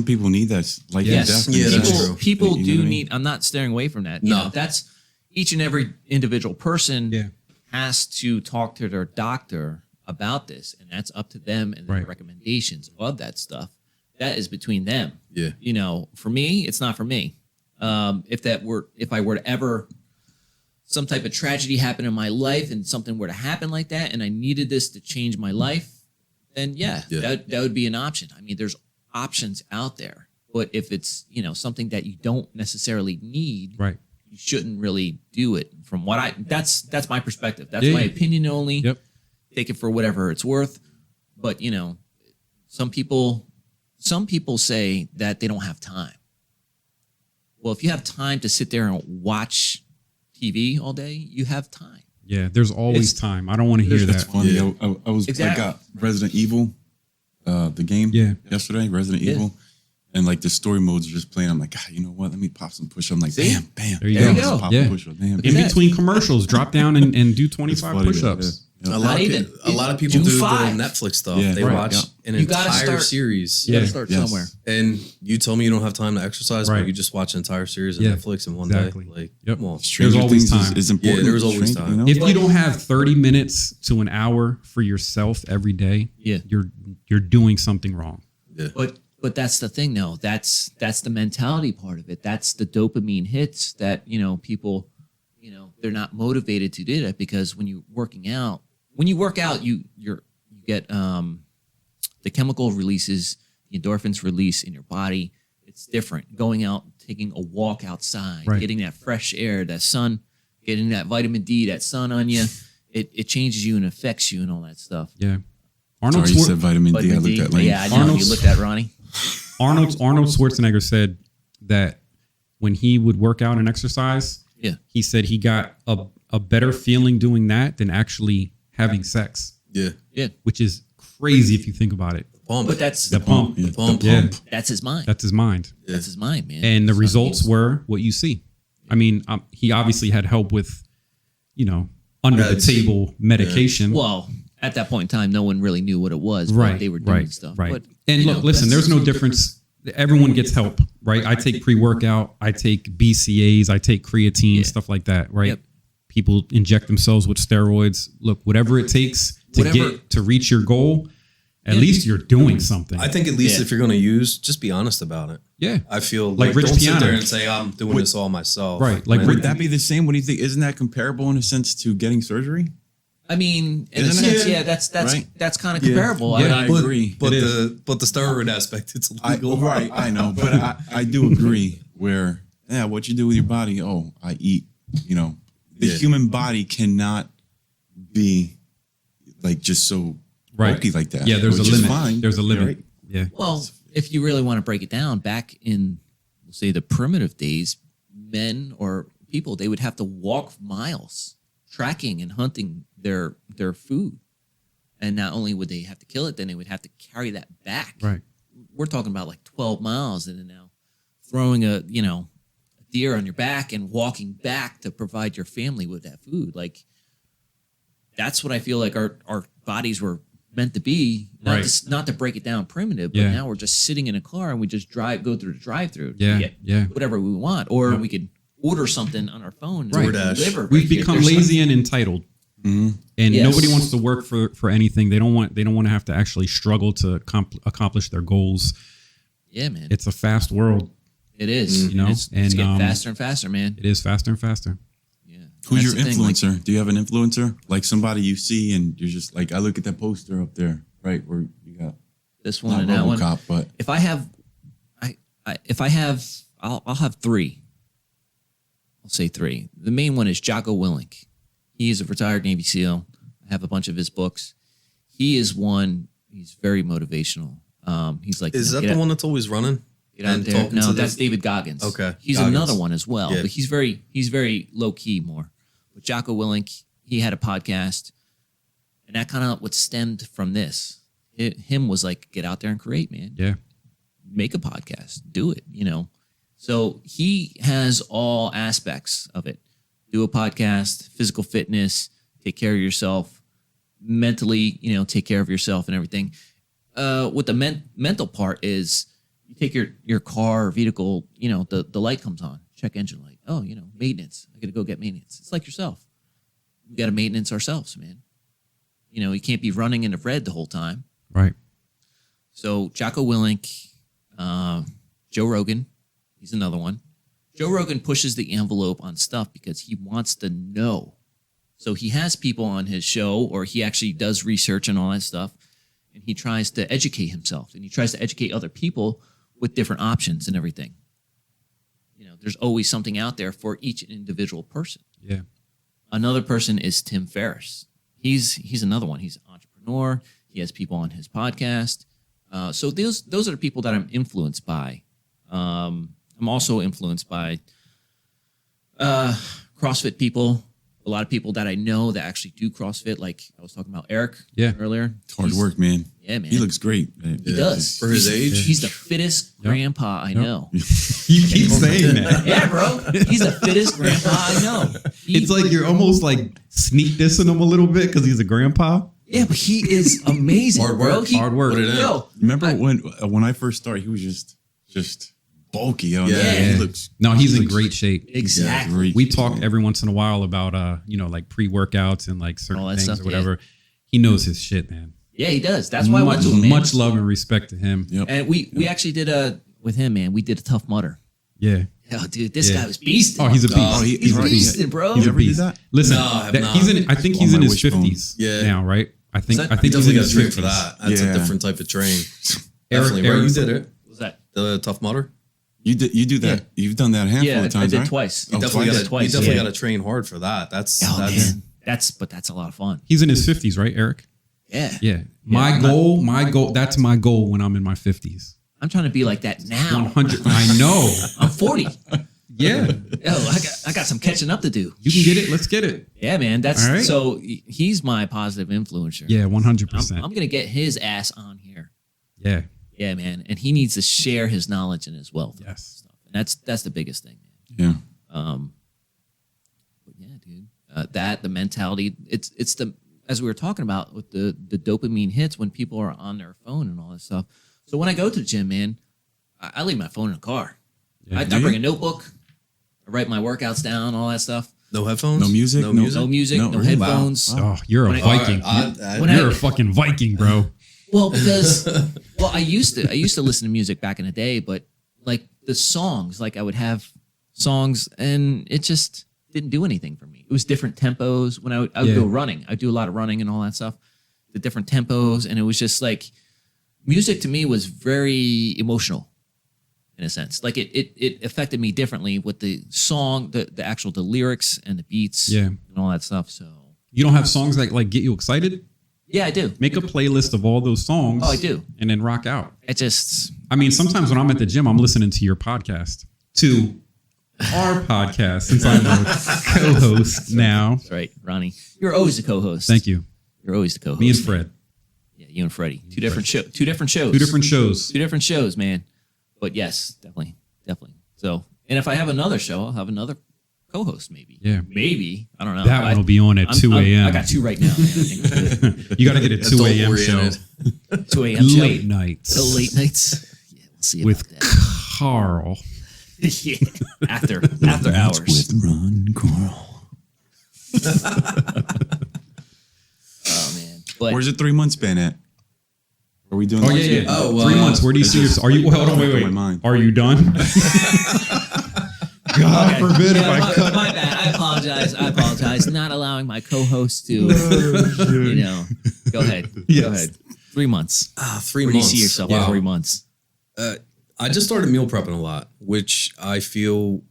people need that life Yes. and death. Yeah, that's people, true. people You know do what I mean? need. I'm not staring away from that. You No. know, that's each and every individual person Yeah. has to talk to their doctor about this, and that's up to them and their Right. recommendations of that stuff. That is between them. Yeah. For me, it's not for me. If I were to ever some type of tragedy happen in my life and something were to happen like that, and I needed this to change my life, then Yeah. that would be an option. I mean, there's options out there, but if it's something that you don't necessarily need, Right. you shouldn't really do it. From what that's my perspective. That's Yeah. my opinion only. Yep. Take it for whatever it's worth. But some people say that they don't have time. Well, if you have time to sit there and watch TV all day, you have time. Yeah. There's always It's- time. I don't want to hear It's that. funny. Yeah. I got Resident Evil, the game Yeah. yesterday, Resident Yeah. Evil. And the story modes are just playing. I'm like, God, you know what? Let me pop some push. I'm like, See? bam, bam. There you bam, go. just Pop Yeah. a push up. Bam, In bam. between commercials, drop down and do 25 funny, push-ups. A lot of people June do 5. little Netflix stuff. Yeah, They right, watch an You gotta entire start- series. You gotta Yeah. start Yes. somewhere. And you tell me you don't have time to exercise, Right. but you just watch an entire series of Yeah, Netflix in one exactly. day. Like, Yep. come on. Stranger always Things time. is important. Yeah, there's always Stranger- time. You know? If you don't have 30 minutes to an hour for yourself every day, Yeah. you're doing something wrong. Yeah. But that's the thing, though. That's the mentality part of it. That's the dopamine hits that people, they're not motivated to do that, because when you work out, you get the chemical releases, the endorphins release in your body. It's different. Going out, taking a walk outside, Right. getting that fresh air, that sun, getting that vitamin D, that sun on you. It changes you and affects you and all that stuff. Yeah. Arnold Sorry, you Schwar- said vitamin D. I Vitamin looked D. at Lane. Yeah, I know. Arnold's- You looked at Ronnie. Arnold Schwarzenegger said that when he would work out and exercise, Yeah. he said he got a better feeling doing that than actually having sex, Yeah. Yeah. which is crazy if you think about it. Pump. But that's The pump. Yeah. pump. Yeah. that's his mind. That's his mind. That's his mind, man. And the So results he's- were what you see. I mean, he obviously had help with, under the Meds. table medication. Well, at that point in time, no one really knew what it was. But Right. they were doing right. stuff. Right. But, And look, listen, there's no difference. Everyone gets help, right? I take pre-workout, I take BCAAs, I take creatine, Yeah. stuff like that, right? Yep. People inject themselves with steroids. Look, whatever it takes to reach your goal, at least you're doing something. I think at least Yeah. if you're going to use, just be honest about it. yeah. I feel Like like Rich don't sit Piano. there and say I'm doing this all myself. Right, like When- Rick- Would that be the same? What do you think? Isn't that comparable in a sense to getting surgery? I mean, in a Isn't it? sense, yeah, that's Right? that's kind of Yeah. comparable. Yeah. I I mean, agree. But It the steroid aspect, it's illegal. Right, I know, but I do agree where, what you do with your body, I eat, the Yeah. human body cannot be like just so Right. bulky like that. Yeah, there's a which is limit. fine. There's a limit. Right. Yeah. well, if you really want to break it down, back in, we'll say, the primitive days, men or people, they would have to walk miles, tracking and hunting their food. And not only would they have to kill it, then they would have to carry that back. Right. We're talking about like 12 miles, and then now throwing a deer on your back and walking back to provide your family with that food. Like, that's what I feel like our bodies were meant to be. Not to break it down primitive, but Yeah. now we're just sitting in a car and we just go through the drive-through. Yeah, to get yeah. whatever we want, or we could order something on our phone. and Right. DoorDash. deliver We've right here. become There's lazy and entitled. And Yes. nobody wants to work for anything. They don't want to have to actually struggle to accomplish their goals. Yeah, man. It's a fast world. It is. You know, it's and, getting faster and faster, man. It is faster and faster. Yeah. Who's That's your the thing, like- influencer? Do you have an influencer? Like somebody you see and you're just like, I look at that poster up there, right? Where you got this one not and that one. RoboCop, but If I have, I'll have three. I'll say three. The main one is Jocko Willink. He is a retired Navy SEAL. I have a bunch of his books. He is one. He's very motivational. He's like, Is that get the out- one that's always running? Get out and there. talking No, to that's the- David Goggins. Okay, he's Goggins. another one as well. Yeah. But he's very low key more. But Jocko Willink, he had a podcast, and that kind of what stemmed from this. Him was like, get out there and create, man. Yeah. Make a podcast, do it, So he has all aspects of it. Do a podcast, physical fitness, take care of yourself, mentally, take care of yourself and everything. What the mental part is, you take your car or vehicle, the light comes on, check engine light. Oh, maintenance. I got to go get maintenance. It's like yourself. We got to maintenance ourselves, man. You can't be running in the red the whole time. Right. So Jocko Willink, Joe Rogan, he's another one. Joe Rogan pushes the envelope on stuff because he wants to know. So he has people on his show, or he actually does research and all that stuff, and he tries to educate himself, and he tries to educate other people with different options and everything. There's always something out there for each individual person. Yeah. Another person is Tim Ferriss. He's another one. He's an entrepreneur. He has people on his podcast. So those are the people that I'm influenced by. I'm also influenced by CrossFit people, a lot of people that I know that actually do CrossFit, like I was talking about Eric earlier. It's hard work, man. Yeah, man. He looks great. Man. He does. For his age. He's the fittest grandpa I know. You keep saying that. Yeah, bro. He's the fittest grandpa I know. It's like you're almost like sneak dissing him a little bit because he's a grandpa. Yeah, but he is amazing, Hard bro. work. Hard work. Put it in. Yo, Remember when I first started, he was just bulky. Yeah. He looks. No, he's in great shape. exactly. Great. We talk every once in a while about like pre-workouts and like certain All that things stuff, or whatever. He knows his shit, man. Yeah, he does. That's why I went to him, man. Much love and respect to him. Yep. And we actually did with him, man. We did a Tough Mudder. Yeah. Oh, dude, this Yeah. guy was beasting. Oh, he's a beast. he's beasting, bro. He's You a ever did beast. that? Listen, No, I have not. he's in. I think On he's in my his wishbone. 50s Yeah. now, right? I think he's definitely in got his to train 50s. for that. That's Yeah. a different type of train. Eric- Definitely, right? You Eric's- did it. What was that? The Tough Mudder. You do that. Yeah. You've done that a handful Yeah, of times, I did right? twice. Oh, Definitely twice. got to. Twice, You definitely yeah. got to train hard for that. That's Oh, that's. man. That's a lot of fun. He's in his 50s, right, Eric? Yeah. Yeah. My goal. That's my goal when I'm in my 50s. I'm trying to be like that now. 100. I know. I'm 40. Yeah. Oh, I got some catching up to do. You can get it. Let's get it. Yeah, man. That's All right. so he's my positive influencer. Yeah, I'm 100%. gonna get his ass on here. Yeah. Yeah, man. And he needs to share his knowledge and his wealth. Yes. And that's the biggest thing, man. Yeah. But yeah, dude. The mentality. It's the as we were talking about with the dopamine hits when people are on their phone and all that stuff. So when I go to the gym, man, I leave my phone in the car. Yeah. I bring a notebook. I write my workouts down, all that stuff. No headphones. No music? No No- music. No music, no really? headphones. Oh, you're a When I- Viking. When I- You're a fucking Viking, bro. Well, because I used to listen to music back in the day, but like the songs, like I would have songs and it just didn't do anything for me. It was different tempos when I would go running. I do a lot of running and all that stuff. The different tempos, and it was just like music to me was very emotional in a sense. Like it affected me differently with the song, the lyrics and the beats, and all that stuff. So You don't have songs that like get you excited? yeah, I do. Make a playlist of all those songs. Oh, I do. And then rock out. It just I mean, sometimes when I'm at the gym, I'm listening to your podcast, to our podcast, since I'm a co-host now. that's right, Ronnie. You're always the co-host. Thank you. You're always the co-host. Me and Fred. Yeah, you and Freddie. Two different shows. Two different shows. Two different shows. Two different shows, man. But yes, definitely. So, and if I have another show, I'll have another co-host maybe. Yeah. Maybe. I don't know. That one will be on at 2 a.m. I got two right now. Man. I think I'm good. You got to get a 2 a.m. show. Adult-oriented. 2 a.m. show. Late nights. The late nights. Yeah, we'll see With about that. Carl. Yeah. After hours. With Ron Carl. Oh man. But Where's the 3 month span at? Are we doing? Oh, that? yeah. Oh, 3 months. Where do you see yourself? Are you, hold on, wait. My mind. Are you done? God forbid if I my, cut. my bad. I apologize. Not allowing my co-host to, go ahead. Yes. Go ahead. 3 months. 3 Where do you months. see yourself Wow. in 3 months? I just started meal prepping a lot, which I feel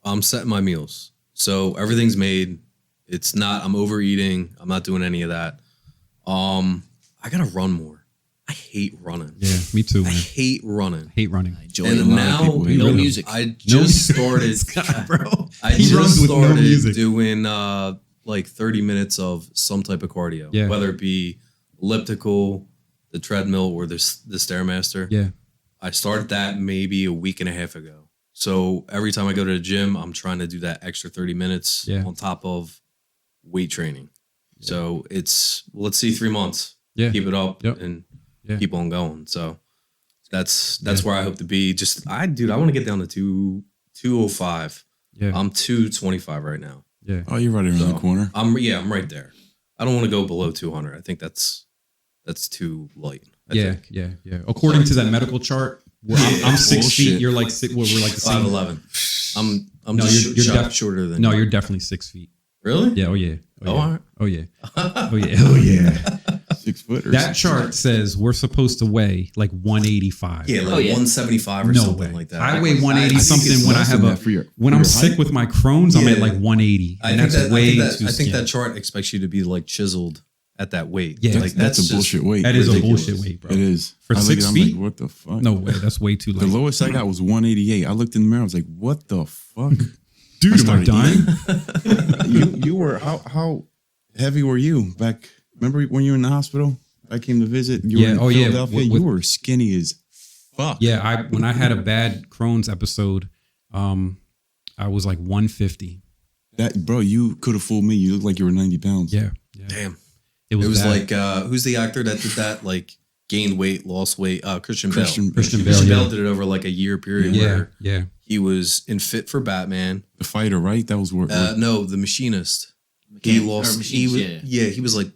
I'm setting my meals. So everything's made. It's not, I'm overeating. I'm not doing any of that. I gotta run more. I hate running. Yeah, me too, I man. hate running. Hate running. I enjoy it a And lot. now, people hate no running. music. I just started. Bro. I He just runs with no started music. doing like 30 minutes of some type of cardio, Yeah. whether it be elliptical, the treadmill, or the Stairmaster. Yeah. I started that maybe a week and a half ago. So every time I go to the gym, I'm trying to do that extra 30 minutes Yeah. on top of weight training. So let's see, 3 months. Yeah. Keep it up Yep. and Yeah. keep on going. So that's where I hope to be. I want to get down to 205. Yeah. I'm 225 right now. Yeah. Oh, you're right around the corner. I'm right there. I don't want to go below 200. I think that's too light. I think. Yeah. According to that medical chart, I'm 6 Bullshit. feet. You're like we're like the same. 5'11". I'm No, just you're shorter than No, you. you're definitely 6 feet. Really? Yeah. Oh yeah. Oh, all right. Oh yeah. Oh yeah. Oh yeah. 6 footers. That chart says we're supposed to weigh like 185. Yeah, like Oh, yeah. 175 or No something way. like that. I weigh 180 think something it's when I less have than a that for your- when for I'm your sick height. with my Crohn's. I'm at Yeah. like 180, I and think that's that, way I think that, too I think skinny. that chart expects you to be like chiseled at that weight. Yeah. like that's a just- bullshit weight. That is a ridiculous. bullshit weight, bro. It is. For I look 6 at it, I'm feet? like, what the fuck? No way. That's way too The light. lowest I got was 188. I looked in the mirror. I was like, what the fuck? Dude, am I started dying? You were how heavy were you back? Remember when you were in the hospital? I came to visit. You Yeah, were in yeah, Philadelphia. with- you were skinny as fuck. Yeah, when I had a bad Crohn's episode, I was like 150. That bro, you could have fooled me. You look like you were 90 pounds. Yeah. Damn. It It was bad. like who's the actor that did that? Like gained weight, lost weight. Christian Bale. Christian Christian Bale. Christian yeah. Bale did it over like a year period Yeah, where yeah. he was in Fit for Batman. the fighter, right? That was where. No, the machinist. He lost. He Machines, was. Yeah, he was like.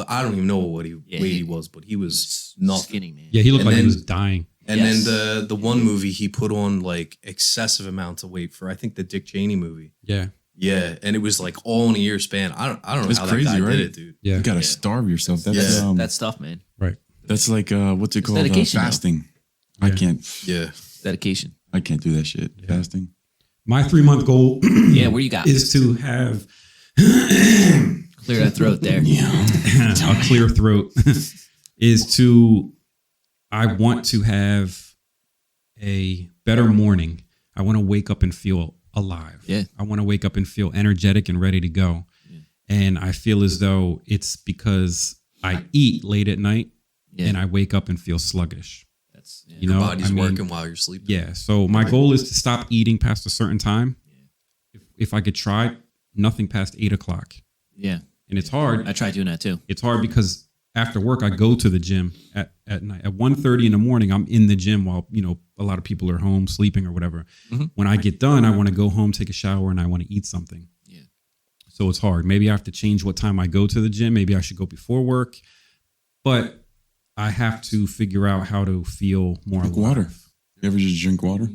I don't even know what weight he was, but he was nothing. Skinny, man. Yeah, he looked And like then- he was dying. And Yes. then the one movie he put on like excessive amounts of weight for, I think, the Dick Cheney movie. Yeah, Yeah, and it was like all in a year span. I don't know That's how crazy, that guy right? did it, dude. yeah. you gotta Yeah. starve yourself. That's Yeah. That's tough, man. Right. that's like what's it It's called? dedication, though. Fasting. I Yeah. can't. Yeah, Dedication. I can't do that shit. Fasting. My 3-month goal Yeah, where you got? is to have Clear that throat there. a clear throat. Is to, I want to have a better morning. I want to wake up and feel alive. Yeah. I want to wake up and feel energetic and ready to go. Yeah. And I feel as though it's because I eat late at night Yeah. and I wake up and feel sluggish. That's You your know, body's I mean, working while you're sleeping. Yeah. So my goal is to stop eating past a certain time. If I could try, nothing past 8:00. yeah. And it's hard. I tried doing that too. It's hard because after work I go to the gym at night. At 1:30 in the morning, I'm in the gym while, a lot of people are home sleeping or whatever. Mhm. When I get done, I want to go home, take a shower, and I want to eat something. Yeah. So it's hard. Maybe I have to change what time I go to the gym. Maybe I should go before work. But I have to figure out how to feel more Drink alive. water. You ever just drink water?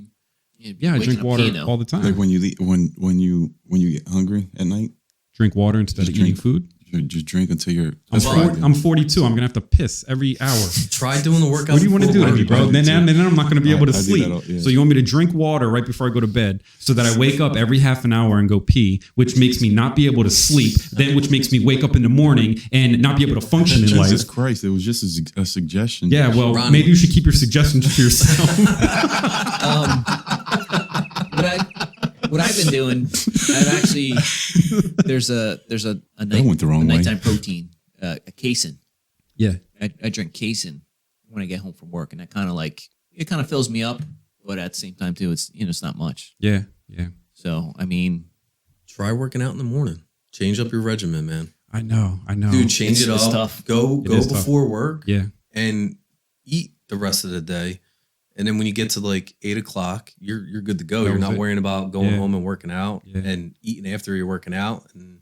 Yeah, I Waking drink up water peeing, though. all the time. Like when you get hungry at night, Drink water instead Just of eating drink. food. you just drink until you're. I'm, That's what I 40, do. I'm 42. I'm gonna have to piss every hour. Try doing the workout. What do you want to do before to me, work. bro? Then I'm not going to be able to I do sleep. that all- yeah. So you want me to drink water right before I go to bed so that I wake up every half an hour and go pee, which makes me not be able to sleep, then which makes me wake up in the morning and not be able to function in life. Jesus Christ! It was just a suggestion. Yeah, well, Ronnie. maybe you should keep your suggestions to yourself. What I've been doing, I've actually there's a night, went the wrong a way. nighttime protein, a casein. Yeah. I drink casein when I get home from work, and that kind of fills me up, but at the same time too, it's not much. Yeah. So I mean, Try working out in the morning. Change up your regimen, man. I know. Dude, change it It's up. tough. Go is tough. before work Yeah. and eat the rest of the day. And then when you get to like 8:00, you're good to go. That You're was not it. worrying about going Yeah. home and working out Yeah. and eating after you're working out. And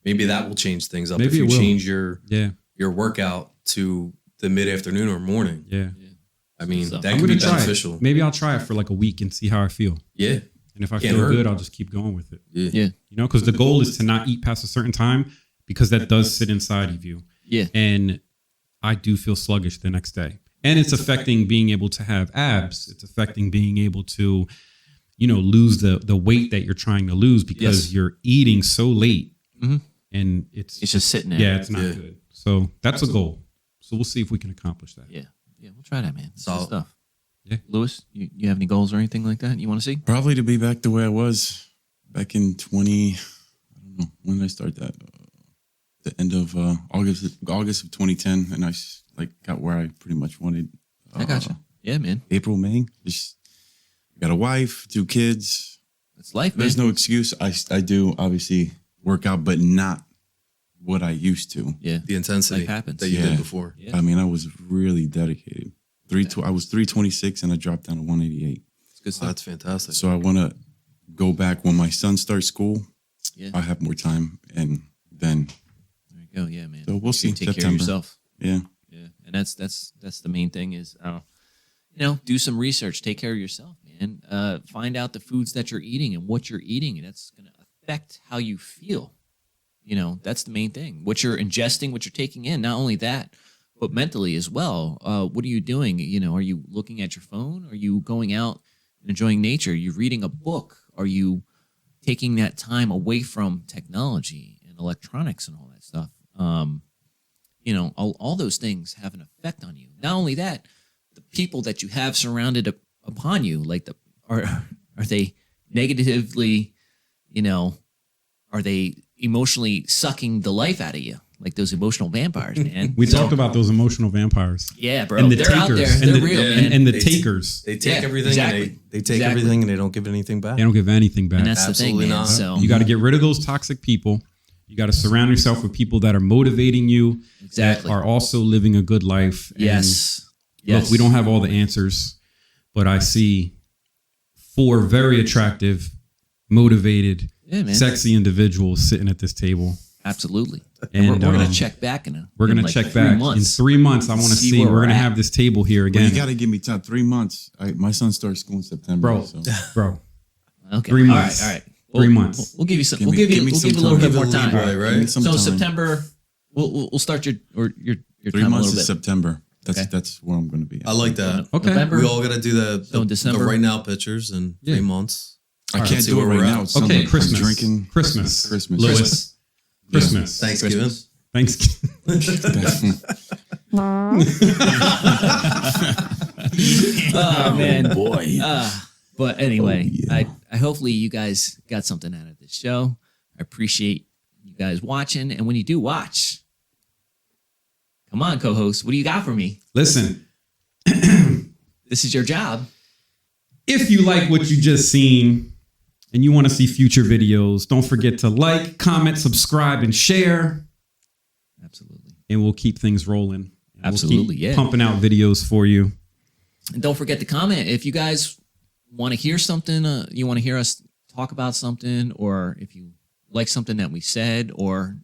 maybe that will change things up Maybe if you it will. change your Yeah. workout to the mid-afternoon or morning. Yeah. I mean, So- that I'm could going be to try beneficial. it. Maybe I'll try it for like a week and see how I feel. Yeah. And if I Can't feel hurt. good, I'll just keep going with it. yeah, Because the goal is to not eat past a certain time because that does sit inside of you. yeah, And I do feel sluggish the next day. And it's affecting being able to have abs. It's affecting being able to, lose the weight that you're trying to lose because Yes. you're eating so late. Mhm. And it's it's just sitting there. yeah, it's not Yeah. good. So that's a goal. So we'll see if we can accomplish that. yeah. We'll try that, man. It's good Solid. stuff. Yeah. Lewis, you have any goals or anything like that you want to see? Probably to be back the way I was back in 20. I don't know when did I start that. The end of August of 2010, and I got where I pretty much wanted. I gotcha. Yeah, man. April, May. Just got a wife, 2 kids. It's life, man. There's no excuse. I do obviously work out, but not what I used to. Yeah, The intensity Life happens. that you Yeah. did before. Yeah. I mean, I was really dedicated. I was 326 and I dropped down to 188. It's good Oh, stuff. that's fantastic. So I want to go back when my son starts school. Yeah. I have more time, and then There you go. Yeah, man. So we'll see. Take care of September. yourself. yeah, Yeah, and that's the main thing is, do some research, take care of yourself, man. Find out the foods that you're eating and what you're eating, and that's going to affect how you feel. That's the main thing. What you're ingesting, what you're taking in. Not only that, but mentally as well. What are you doing? Are you looking at your phone? Are you going out and enjoying nature? Are you reading a book? Are you taking that time away from technology and electronics and all that stuff? All those things have an effect on you. Not only that, the people that you have surrounded upon you, are they negatively, you know, are they emotionally sucking the life out of you? Like those emotional vampires, man. We talked about those emotional vampires. Yeah, bro. And the They're out there. takers. They're And the- real, yeah, man. And the They- takers. They take Yeah, everything exactly. and they take Exactly. everything and they don't give anything back. They don't give anything back. And that's Absolutely the thing, man. not. So You got to get rid of those toxic people. You got to surround yourself with people that are motivating you, Exactly. that are also living a good life. And yes. Look, we don't have all the answers, but I see 4 very attractive, motivated, Yeah, man. sexy individuals sitting at this table. Absolutely. And, And we're going um, to check back in We're in going to like check 3 back. months. In 3 months, I want to See see. where We're we're going to at. have this table here Well, again. you got to give me time. 3 months. My son starts school in September. Bro, So. bro. Okay. 3 months. All right. 3 months. We'll give you some. Give We'll me- give you. give me We'll some give you a little time. bit more Give a time. leeway, right? Give me some So time. September, we'll start your 3 time a months little is bit. September. Okay. That's where I'm going to be. I like that. Okay. November. We all got to do So in December? the right now pictures in Yeah. 3 months. I Let's can't see do it where right we're now. at. It's summer. Okay, I'm Christmas. drinking. Christmas. Christmas. Lewis. Christmas. Thanksgiving. Thanks. Oh man. Boy. But anyway, yeah. I hopefully you guys got something out of this show. I appreciate you guys watching, and when you do watch, come on, co-host, what do you got for me? Listen, This is your job. if you like what you just seen and you want to see future videos, don't forget to like, comment, subscribe, and share. Absolutely. And we'll keep things rolling. And Absolutely, we'll keep yeah. pumping out videos for you. And don't forget to comment if you guys want to hear something, you want to hear us talk about something, or if you like something that we said, or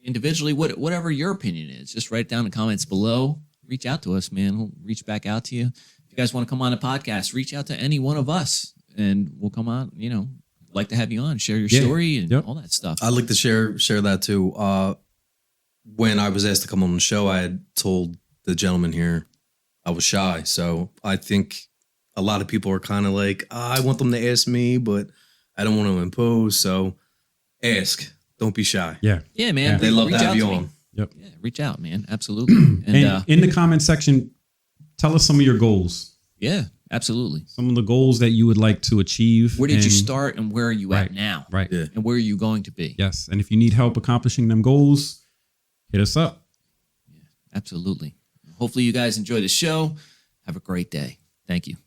individually, whatever your opinion is, just write it down in the comments below. Reach out to us, man. We'll reach back out to you. If you guys want to come on a podcast, reach out to any one of us, and we'll come on. You know, like to have you on, share your Yeah. story and Yep. all that stuff. I'd like to share that too. When I was asked to come on the show, I had told the gentleman here I was shy. So I think a lot of people are kind of like, I want them to ask me, but I don't want to impose. So ask. Don't be shy. Yeah. Yeah, man. Yeah. They love Reach to have out you me. on. Yep. Yeah, reach out, man. Absolutely. And And in the comment section, tell us some of your goals, yeah, absolutely. some of the goals that you would like to achieve. Where did you and- start, and where are you Right. at now? Right. Yeah. And where are you going to be? Yes. And if you need help accomplishing them goals, hit us up. Absolutely. Hopefully you guys enjoy the show. Have a great day. Thank you.